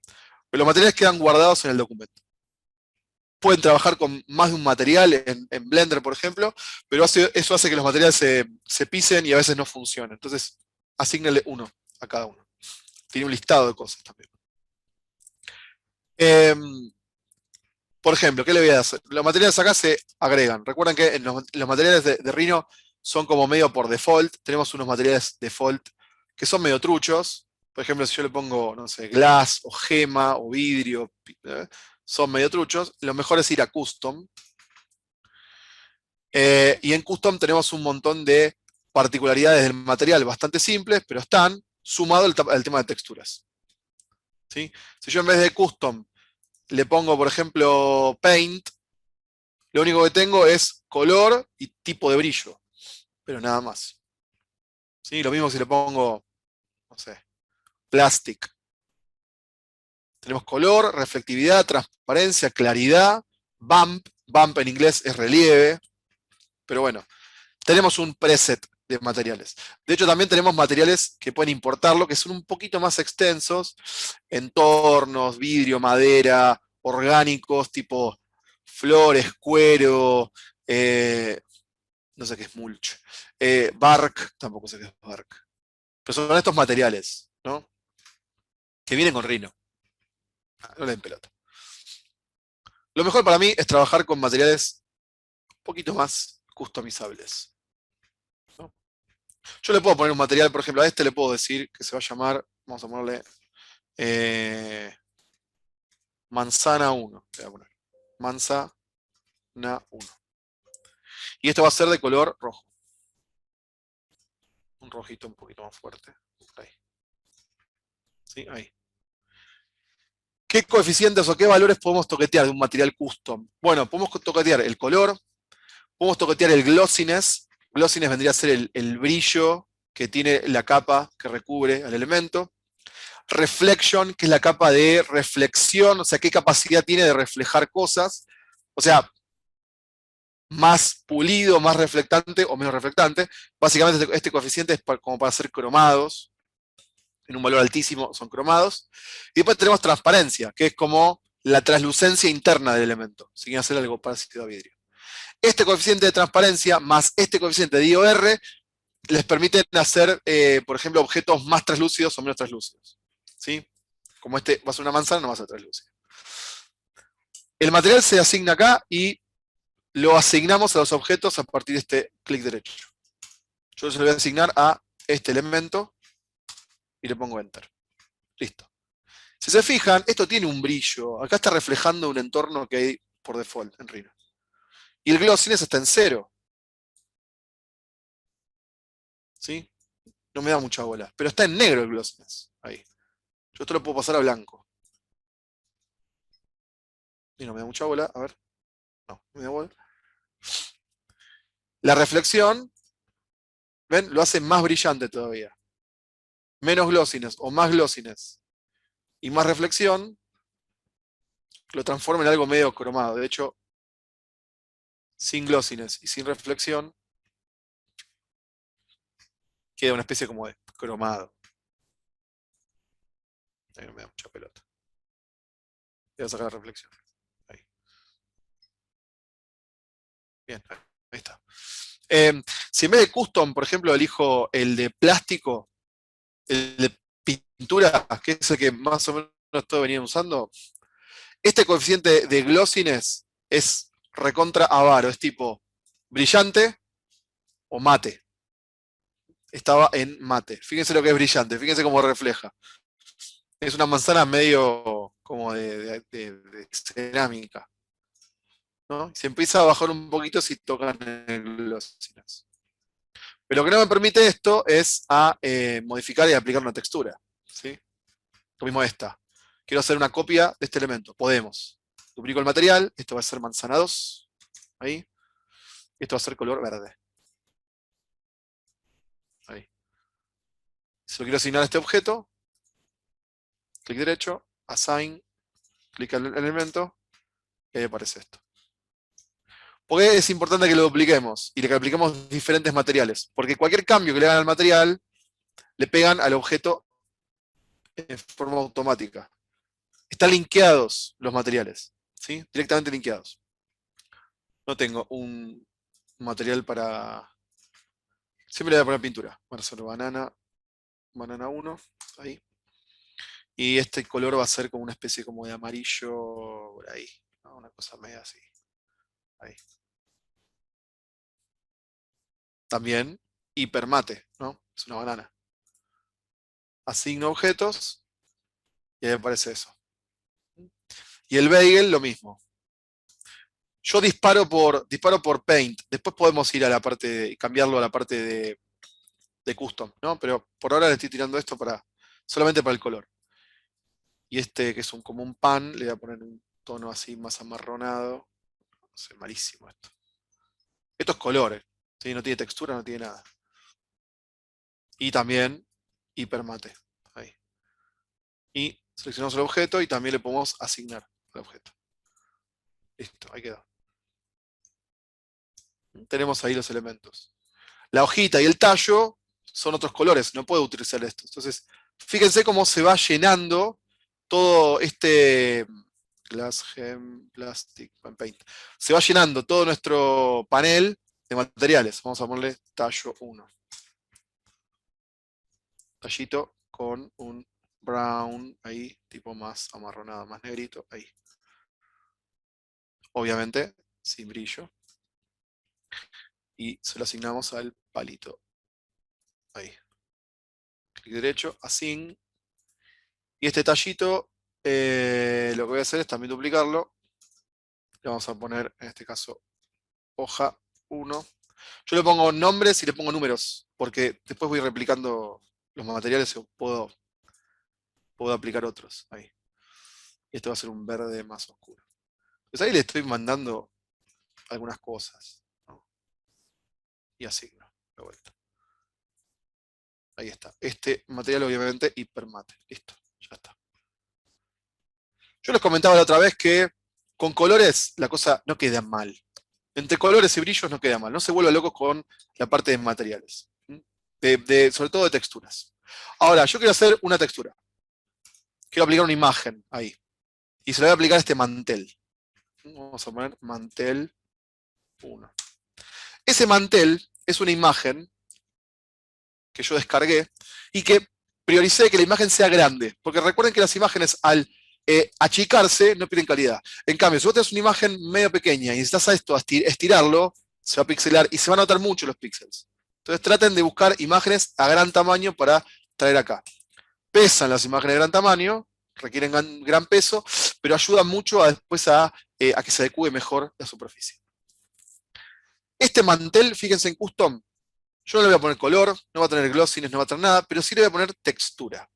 Pero los materiales quedan guardados en el documento. Pueden trabajar con más de un material en Blender, por ejemplo, pero eso hace que los materiales se pisen y a veces no funcionen. Entonces, asígnenle uno a cada uno. Tiene un listado de cosas también. Por ejemplo, ¿qué le voy a hacer? Los materiales acá se agregan. Recuerden que los materiales de Rhino son como medio por default. Tenemos unos materiales default que son medio truchos. Por ejemplo, si yo le pongo, no sé, glass o gema o vidrio, son medio truchos. Lo mejor es ir a custom. Y en custom tenemos un montón de particularidades del material bastante simples, pero están sumado al tema de texturas. ¿Sí? Si yo en vez de custom le pongo, por ejemplo, paint, lo único que tengo es color y tipo de brillo, pero nada más. ¿Sí? Lo mismo si le pongo, no sé, plastic. Tenemos color, reflectividad, transparencia, claridad, bump. Bump en inglés es relieve. Pero bueno, tenemos un preset de materiales. De hecho, también tenemos materiales que pueden importarlo, que son un poquito más extensos. Entornos, vidrio, madera, orgánicos, tipo flores, cuero, no sé qué es mulch. Bark, tampoco sé qué es bark. Pero son estos materiales, ¿no? Que vienen con Rhino. No le den pelota. Lo mejor para mí es trabajar con materiales un poquito más customizables, ¿no? Yo le puedo poner un material, por ejemplo, a este le puedo decir que se va a llamar, vamos a ponerle manzana 1. Le voy a poner manzana 1. Y esto va a ser de color rojo. Un rojito un poquito más fuerte. Ahí. ¿Sí? Ahí. ¿Qué coeficientes o qué valores podemos toquetear de un material custom? Bueno, podemos toquetear el color, podemos toquetear el glossiness. Glossiness vendría a ser el brillo que tiene la capa que recubre al elemento. Reflection, que es la capa de reflexión, o sea, qué capacidad tiene de reflejar cosas. O sea, más pulido, más reflectante o menos reflectante. Básicamente este coeficiente es como para hacer cromados. En un valor altísimo son cromados. Y después tenemos transparencia, que es como la translucencia interna del elemento, si quieren hacer algo parecido a vidrio. Este coeficiente de transparencia más este coeficiente de DOR les permiten hacer, por ejemplo, objetos más translúcidos o menos translúcidos. ¿Sí? Como este va a ser una manzana, no va a ser translúcido. El material se asigna acá y lo asignamos a los objetos a partir de este clic derecho. Yo se lo voy a asignar a este elemento y le pongo Enter. Listo. Si se fijan, esto tiene un brillo. Acá está reflejando un entorno que hay por default en Rhino. Y el glossiness está en 0. ¿Sí? No me da mucha bola. Pero está en negro el glossiness. Ahí. Yo esto lo puedo pasar a blanco. Y no me da mucha bola. A ver. No, me da bola. La reflexión ¿Ven? Lo hace más brillante todavía. Menos glossiness o más glossiness y más reflexión, lo transforma en algo medio cromado. De hecho, sin glossiness y sin reflexión, queda una especie como de cromado. Ahí no me da mucha pelota. Voy a sacar la reflexión. Ahí. Bien, ahí está. Si en vez de custom, por ejemplo, elijo el de plástico, el de pintura, que es el que más o menos todos venían usando, este coeficiente de glossiness es recontra avaro, es tipo brillante o mate. Estaba en mate. Fíjense lo que es brillante, fíjense cómo refleja. Es una manzana medio como de cerámica, ¿no? Se empieza a bajar un poquito si tocan el glossiness. Pero lo que no me permite esto es modificar y aplicar una textura, ¿sí? Lo mismo esta. Quiero hacer una copia de este elemento. Podemos. Duplico el material. Esto va a ser manzana 2. Ahí. Esto va a ser color verde. Ahí. Si lo quiero asignar a este objeto, clic derecho, assign, clic al elemento, y ahí aparece esto. ¿Por qué es importante que lo dupliquemos? Y que apliquemos diferentes materiales. Porque cualquier cambio que le hagan al material, le pegan al objeto en forma automática. Están linkeados los materiales, ¿sí? Directamente linkeados. No tengo un material para... Siempre le voy a poner pintura. Bueno, solo banana 1, ahí. Y este color va a ser como una especie como de amarillo por ahí, ¿no? Una cosa media así. Ahí. También hipermate, ¿no? Es una banana. Asigno objetos y ahí aparece eso. Y el bagel lo mismo. Yo disparo por Paint. Después podemos ir a la parte cambiarlo a la parte de Custom, ¿no? Pero por ahora le estoy tirando esto solamente para el color. Y este, que es como un pan, le voy a poner un tono así más amarronado. No sé, malísimo esto. Estos colores, ¿sí? No tiene textura, no tiene nada. Y también hipermate. Ahí. Y seleccionamos el objeto y también le podemos asignar el objeto. Listo, ahí quedó. Tenemos ahí los elementos. La hojita y el tallo son otros colores, no puedo utilizar estos. Entonces, fíjense cómo se va llenando todo este Glass Gem Plastic Paint. Se va llenando todo nuestro panel de materiales. Vamos a ponerle tallo 1. Tallito con un brown ahí, tipo más amarronado, más negrito, ahí. Obviamente, sin brillo. Y se lo asignamos al palito. Ahí. Clic derecho, assign. Y este tallito, lo que voy a hacer es también duplicarlo. Le vamos a poner, en este caso, hoja 1. Yo le pongo nombres y le pongo números, porque después voy replicando los materiales y puedo aplicar otros. Ahí. Y esto va a ser un verde más oscuro. Pues ahí le estoy mandando algunas cosas, ¿no? Y asigno de vuelta. Ahí está. Este material obviamente hipermate. Listo, ya está. Yo les comentaba la otra vez que con colores la cosa no queda mal. Entre colores y brillos no queda mal. No se vuelvan locos con la parte de materiales. Sobre todo de texturas. Ahora, yo quiero hacer una textura. Quiero aplicar una imagen ahí. Y se le voy a aplicar este mantel. Vamos a poner mantel 1. Ese mantel es una imagen que yo descargué y que prioricé que la imagen sea grande. Porque recuerden que las imágenes al achicarse no pierden calidad. En cambio, si vos tenés una imagen medio pequeña y necesitas a esto estirarlo, se va a pixelar y se van a notar mucho los píxeles. Entonces traten de buscar imágenes a gran tamaño para traer acá. Pesan las imágenes de gran tamaño, requieren gran peso, pero ayudan mucho después a que se adecue mejor la superficie. Este mantel, fíjense en custom, yo no le voy a poner color, no va a tener glossiness, no va a tener nada, pero sí le voy a poner textura.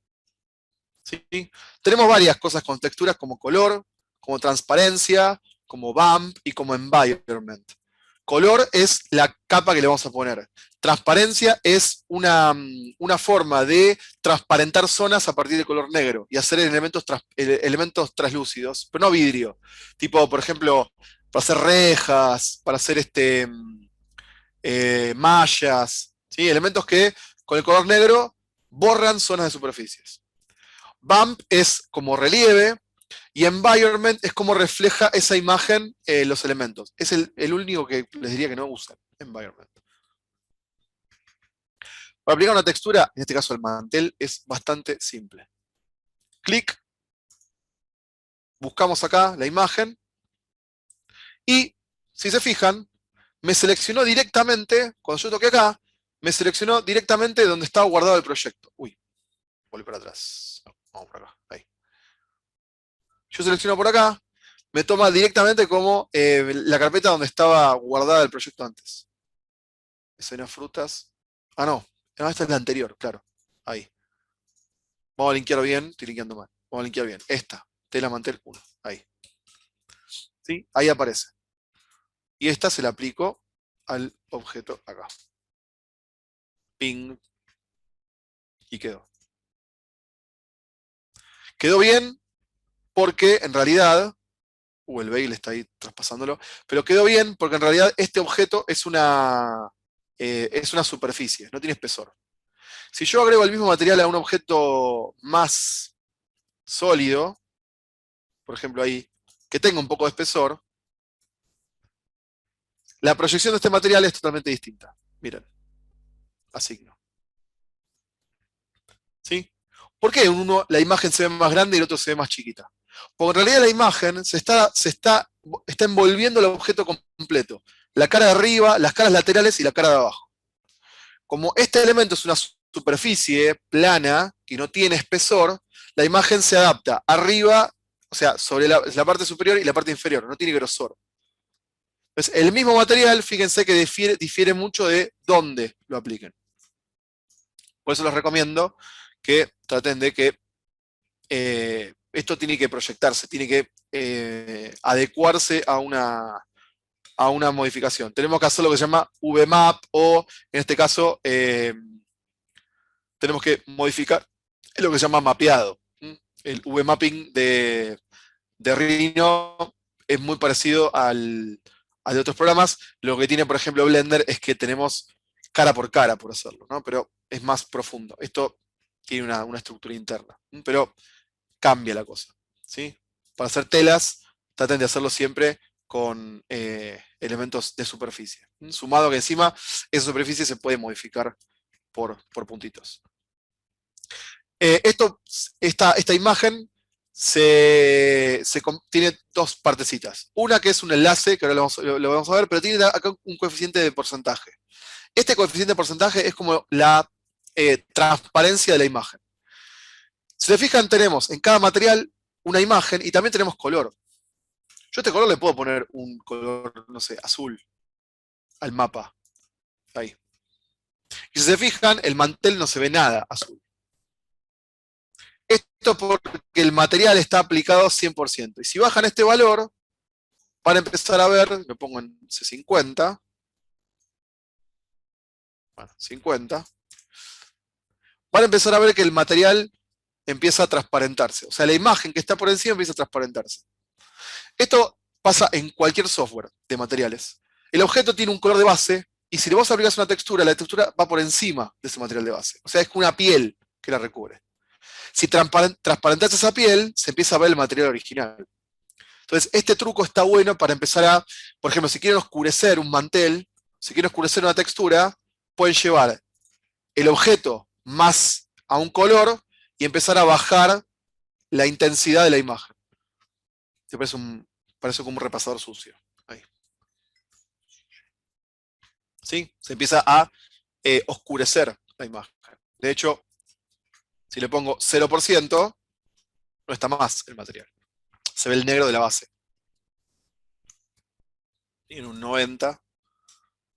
¿Sí? Tenemos varias cosas con texturas como color, como transparencia, como bump y como environment. Color es la capa que le vamos a poner. Transparencia es una forma de transparentar zonas a partir de color negro y hacer elementos translúcidos, pero no vidrio. Tipo, por ejemplo, para hacer rejas, para hacer mallas, ¿sí? Elementos que con el color negro borran zonas de superficies. Bump es como relieve y environment es como refleja esa imagen los elementos. Es el único que les diría que no usan, environment. Para aplicar una textura, en este caso el mantel, es bastante simple. Clic, buscamos acá la imagen y, si se fijan, me seleccionó directamente, cuando yo toqué acá, me seleccionó directamente donde estaba guardado el proyecto. Uy, volví para atrás. No, vamos por acá, ahí. Yo selecciono por acá, me toma directamente como la carpeta donde estaba guardada el proyecto antes. Escenas frutas. Ah, no. Esta es la anterior, claro. Ahí. Vamos a linkear bien. Estoy linkeando mal. Vamos a linkear bien. Esta. Tela mantel 1. Ahí. ¿Sí? Ahí aparece. Y esta se la aplico al objeto acá. Ping. Y quedó. Quedó bien porque en realidad... el Veil está ahí traspasándolo. Pero quedó bien porque en realidad este objeto es una superficie, no tiene espesor. Si yo agrego el mismo material a un objeto más sólido, por ejemplo ahí, que tenga un poco de espesor, la proyección de este material es totalmente distinta. Miren, asigno. ¿Sí? ¿Por qué en uno la imagen se ve más grande y el otro se ve más chiquita? Porque en realidad la imagen está envolviendo el objeto completo. La cara de arriba, las caras laterales y la cara de abajo. Como este elemento es una superficie plana que no tiene espesor, la imagen se adapta arriba, o sea, sobre la parte superior y la parte inferior, no tiene grosor. Entonces, el mismo material, fíjense que difiere mucho de dónde lo apliquen. Por eso les recomiendo que traten de que esto tiene que proyectarse, tiene que adecuarse a una modificación. Tenemos que hacer lo que se llama VMAP o, en este caso, tenemos que modificar lo que se llama mapeado. El VMapping de Rhino es muy parecido al de otros programas. Lo que tiene, por ejemplo, Blender es que tenemos cara por cara por hacerlo, ¿no? Pero es más profundo. Esto tiene una estructura interna, pero cambia la cosa, ¿sí? Para hacer telas, traten de hacerlo siempre con elementos de superficie. Sumado que encima esa superficie se puede modificar por puntitos. Esta imagen tiene dos partecitas. Una que es un enlace, que ahora lo vamos a ver, pero tiene acá un coeficiente de porcentaje. Este coeficiente de porcentaje es como la transparencia de la imagen. Si se fijan, tenemos en cada material una imagen y también tenemos color. Yo a este color le puedo poner un color, no sé, azul al mapa. Ahí. Y si se fijan, el mantel no se ve nada azul. Esto porque el material está aplicado 100%. Y si bajan este valor, van a empezar a ver, me pongo en C50. Bueno, 50. Van a empezar a ver que el material empieza a transparentarse. O sea, la imagen que está por encima empieza a transparentarse. Esto pasa en cualquier software de materiales. El objeto tiene un color de base, y si vos aplicás una textura, la textura va por encima de ese material de base. O sea, es como una piel que la recubre. Si transparentás esa piel, se empieza a ver el material original. Entonces, este truco está bueno para empezar a, por ejemplo, si quieren oscurecer un mantel, si quieren oscurecer una textura, pueden llevar el objeto más a un color y empezar a bajar la intensidad de la imagen. Se parece como un repasador sucio. Ahí. ¿Sí? Se empieza a oscurecer la imagen. De hecho, si le pongo 0%, no está más el material. Se ve el negro de la base. Y en un 90,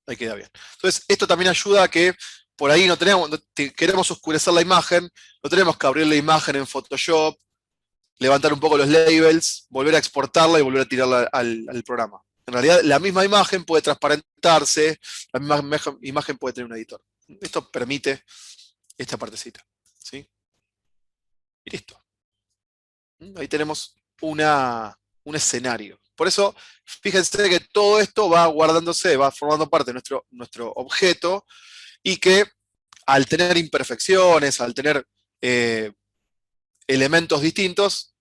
ahí queda bien. Entonces, esto también ayuda a que por ahí queremos oscurecer la imagen, no tenemos que abrir la imagen en Photoshop, levantar un poco los labels, volver a exportarla y volver a tirarla al programa. En realidad, la misma imagen puede transparentarse, la misma imagen puede tener un editor. Esto permite esta partecita, ¿sí? Y listo. Ahí tenemos un escenario. Por eso, fíjense que todo esto va guardándose, va formando parte de nuestro objeto, y que al tener imperfecciones, al tener elementos distintos,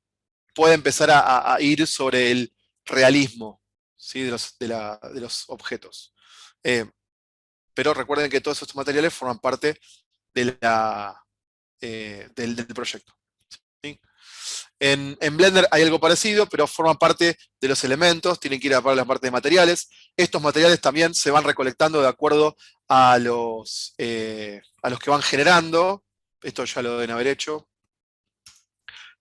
puede empezar a ir sobre el realismo, ¿sí? de los objetos. Pero recuerden que todos estos materiales forman parte de del proyecto, ¿sí? En Blender hay algo parecido, pero forman parte de los elementos, tienen que ir a la parte de materiales. Estos materiales también se van recolectando de acuerdo a los que van generando. Esto ya lo deben haber hecho.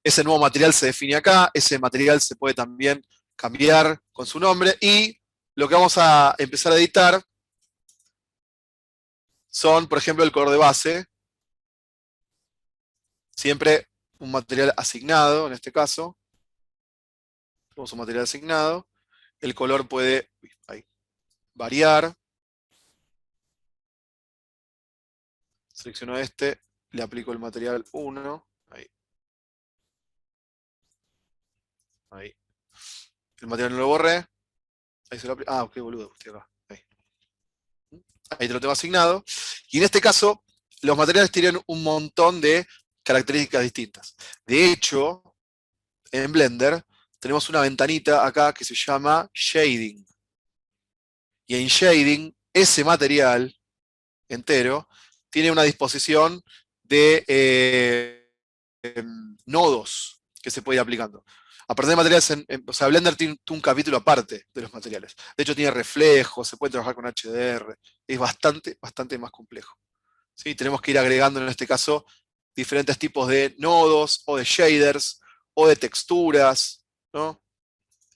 Ese nuevo material se define acá, ese material se puede también cambiar con su nombre, y lo que vamos a empezar a editar son, por ejemplo, el color de base. Siempre un material asignado, en este caso. Tenemos un material asignado. El color puede variar. Selecciono este, le aplico el material 1. Ahí. Ahí. El material no lo borré. Ahí se lo aplico. Ah, qué boludo, estoy acá. Ahí te lo tengo asignado. Y en este caso, los materiales tienen un montón de características distintas. De hecho, en Blender tenemos una ventanita acá que se llama Shading. Y en Shading, ese material entero tiene una disposición de nodos que se puede ir aplicando. Aprender materiales, o sea, Blender tiene un capítulo aparte de los materiales. De hecho, tiene reflejos, se puede trabajar con HDR. Es bastante más complejo, ¿sí? Tenemos que ir agregando, en este caso, diferentes tipos de nodos, o de shaders, o de texturas, ¿no?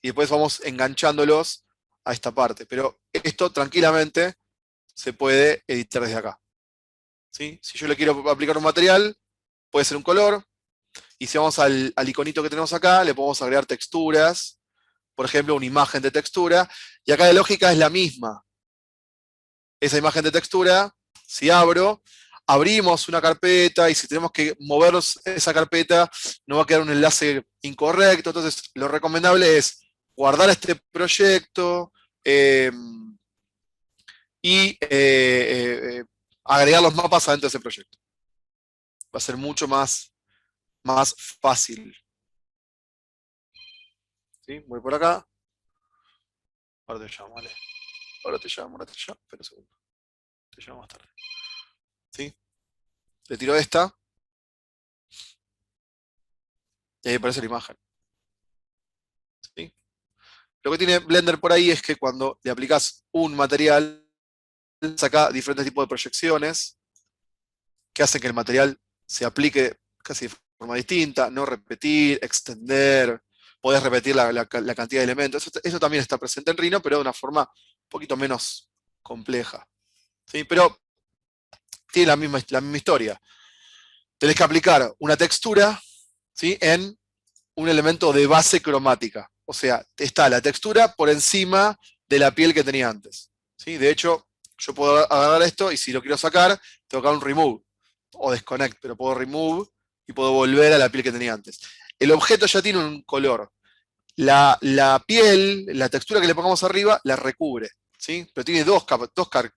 Y después vamos enganchándolos a esta parte. Pero esto, tranquilamente, se puede editar desde acá, ¿sí? Si yo le quiero aplicar un material, puede ser un color. Y si vamos al iconito que tenemos acá, le podemos agregar texturas, por ejemplo, una imagen de textura, y acá la lógica es la misma. Esa imagen de textura, si abrimos una carpeta, y si tenemos que mover esa carpeta, nos va a quedar un enlace incorrecto. Entonces, lo recomendable es guardar este proyecto y agregar los mapas adentro de ese proyecto. Va a ser mucho más fácil. ¿Sí? Voy por acá. Ahora te llamo, vale. Ahora te llamo. Espera un segundo. Te llamo más tarde. ¿Sí? Le tiro esta. Y ahí aparece la imagen. ¿Sí? Lo que tiene Blender por ahí es que cuando le aplicas un material, saca diferentes tipos de proyecciones que hacen que el material se aplique casi de forma distinta, no repetir, extender, podés repetir la cantidad de elementos. Eso también está presente en Rhino, pero de una forma un poquito menos compleja, ¿sí? Pero tiene la misma historia. Tenés que aplicar una textura, ¿sí?, en un elemento de base cromática. O sea, está la textura por encima de la piel que tenía antes, ¿sí? De hecho, yo puedo agarrar esto y si lo quiero sacar, tengo que dar un remove o disconnect, pero puedo remove y puedo volver a la piel que tenía antes. El objeto ya tiene un color. La piel, la textura que le pongamos arriba, la recubre, ¿sí? Pero tiene dos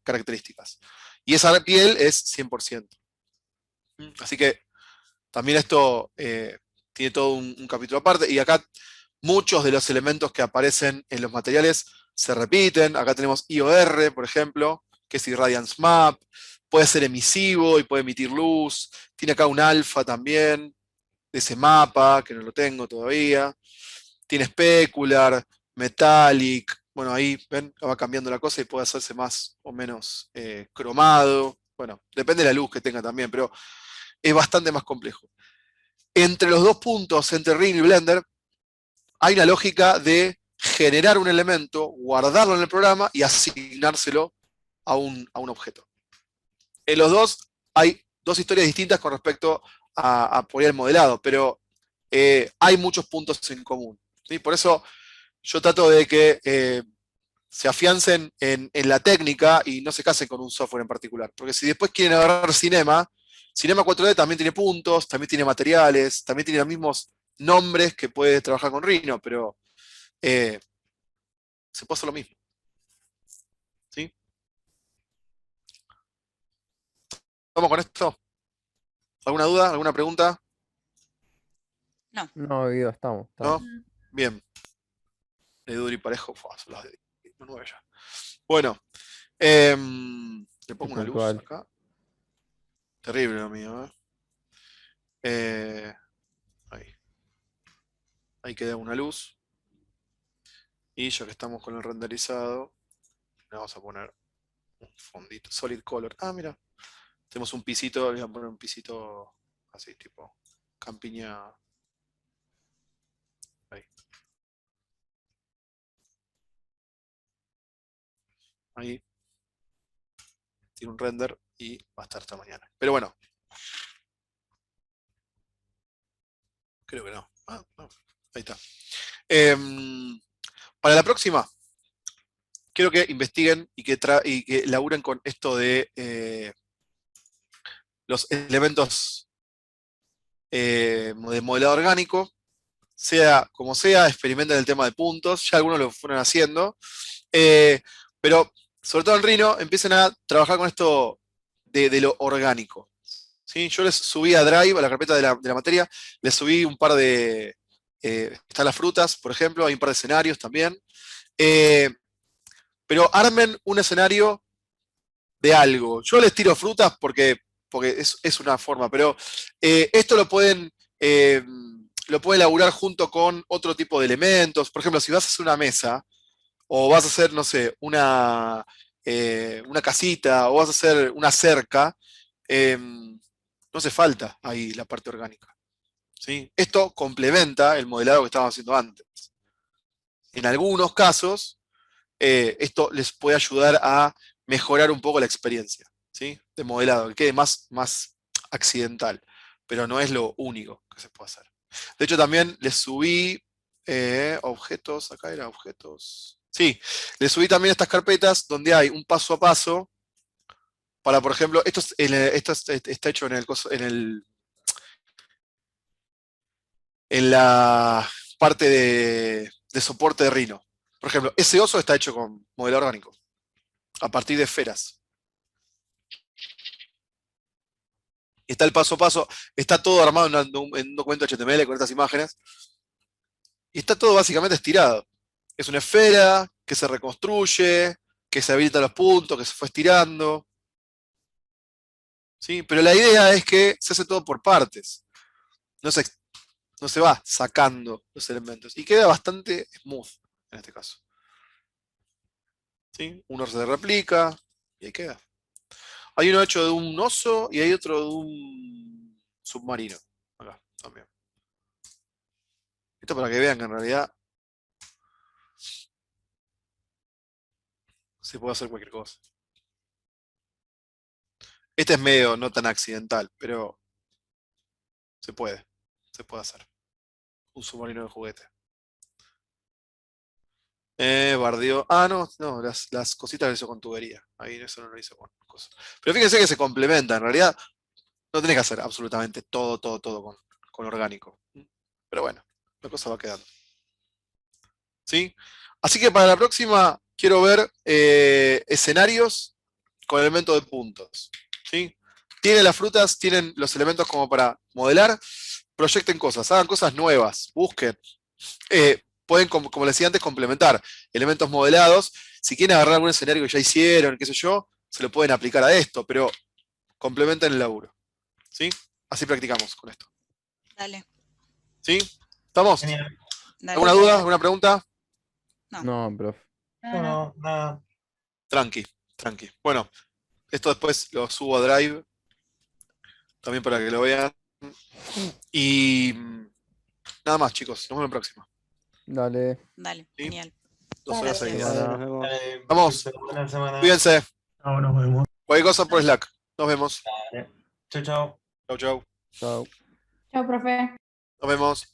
características. Y esa piel es 100%. Así que también esto tiene todo un capítulo aparte. Y acá muchos de los elementos que aparecen en los materiales se repiten. Acá tenemos IOR, por ejemplo, que es Irradiance Map. Puede ser emisivo y puede emitir luz. Tiene acá un alfa también, de ese mapa, que no lo tengo todavía. Tiene Specular, Metallic. Bueno, ahí ven, va cambiando la cosa y puede hacerse más o menos cromado. Bueno, depende de la luz que tenga también, pero es bastante más complejo. Entre los dos puntos, entre Rhino y Blender, hay una lógica de generar un elemento, guardarlo en el programa y asignárselo a un objeto. En los dos hay dos historias distintas con respecto a por ahí el modelado, pero hay muchos puntos en común, ¿sí? Por eso yo trato de que se afiancen en la técnica y no se casen con un software en particular. Porque si después quieren agarrar Cinema 4D también tiene puntos, también tiene materiales, también tiene los mismos nombres que puede trabajar con Rhino, pero se puede hacer lo mismo. ¿Sí? ¿Vamos con esto? ¿Alguna duda? ¿Alguna pregunta? No, Guido, estamos. ¿No? Bien. De duro y parejo, son las de 9 ya. Bueno, le pongo una luz puntual. acá. Terrible lo mío, ahí. Ahí queda una luz. Y ya que estamos con el renderizado, le vamos a poner un fondito, solid color. Ah, mira. Tenemos un pisito, le voy a poner un pisito así, tipo campiña. Ahí. Ahí. Tiene un render y va a estar esta mañana. Pero bueno. Creo que no. Ah, no. Ahí está. Para la próxima, quiero que investiguen y que laburen con esto de los elementos de modelado orgánico. Sea como sea, experimenten el tema de puntos. Ya algunos lo fueron haciendo. Pero sobre todo en Rhino, empiecen a trabajar con esto de lo orgánico. ¿Sí? Yo les subí a Drive, a la carpeta de la materia, les subí un par de... están las frutas, por ejemplo, hay un par de escenarios también. Pero armen un escenario de algo. Yo les tiro frutas porque es una forma, pero esto lo pueden elaborar junto con otro tipo de elementos. Por ejemplo, si vas a hacer una mesa, o vas a hacer, no sé, una casita, o vas a hacer una cerca, no hace falta ahí la parte orgánica. ¿Sí? Esto complementa el modelado que estábamos haciendo antes. En algunos casos, esto les puede ayudar a mejorar un poco la experiencia, ¿sí? De modelado, que quede más accidental, pero no es lo único que se puede hacer. De hecho, también les subí objetos, acá era objetos. Sí, les subí también estas carpetas donde hay un paso a paso para, por ejemplo, esto está hecho en la parte de soporte de Rhino. Por ejemplo, ese oso está hecho con modelo orgánico, a partir de esferas. Está el paso a paso, está todo armado en un documento HTML con estas imágenes. Y está todo básicamente estirado. Es una esfera que se reconstruye, que se habilita los puntos, que se fue estirando. ¿Sí? Pero la idea es que se hace todo por partes. No se va sacando los elementos. Y queda bastante smooth en este caso. ¿Sí? Uno se replica y ahí queda. Hay uno hecho de un oso y hay otro de un submarino. Acá también. Esto para que vean que en realidad se puede hacer cualquier cosa. Este es medio no tan accidental, pero se puede hacer. Un submarino de juguete. Bardeó. Ah, no, las cositas lo hizo con tubería. Ahí eso no lo hizo con cosas. Pero fíjense que se complementa. En realidad, no tenés que hacer absolutamente todo con orgánico. Pero bueno, la cosa va quedando. ¿Sí? Así que para la próxima quiero ver escenarios con elementos de puntos. ¿Sí? Tienen las frutas, tienen los elementos como para modelar. Proyecten cosas, hagan cosas nuevas, busquen. Pueden, como les decía antes, complementar elementos modelados. Si quieren agarrar algún escenario que ya hicieron, qué sé yo, se lo pueden aplicar a esto, pero complementen el laburo. ¿Sí? Así practicamos con esto. Dale. ¿Sí? ¿Estamos? Genial. Dale. ¿Alguna duda? ¿Alguna pregunta? No, profe. No, nada. Tranqui. Bueno, esto después lo subo a Drive, también para que lo vean. Y nada más, chicos. Nos vemos en la próxima. Dale. Dale, ¿Sí? genial. 2 horas Dale. seguidas. Dale, nos vemos. Vamos. Buena semana. Cuídense. Chao, nos vemos. Cualquier cosa por Slack. Nos vemos. Chao, chao. Chau, chau. Chao. Chao, profe. Nos vemos.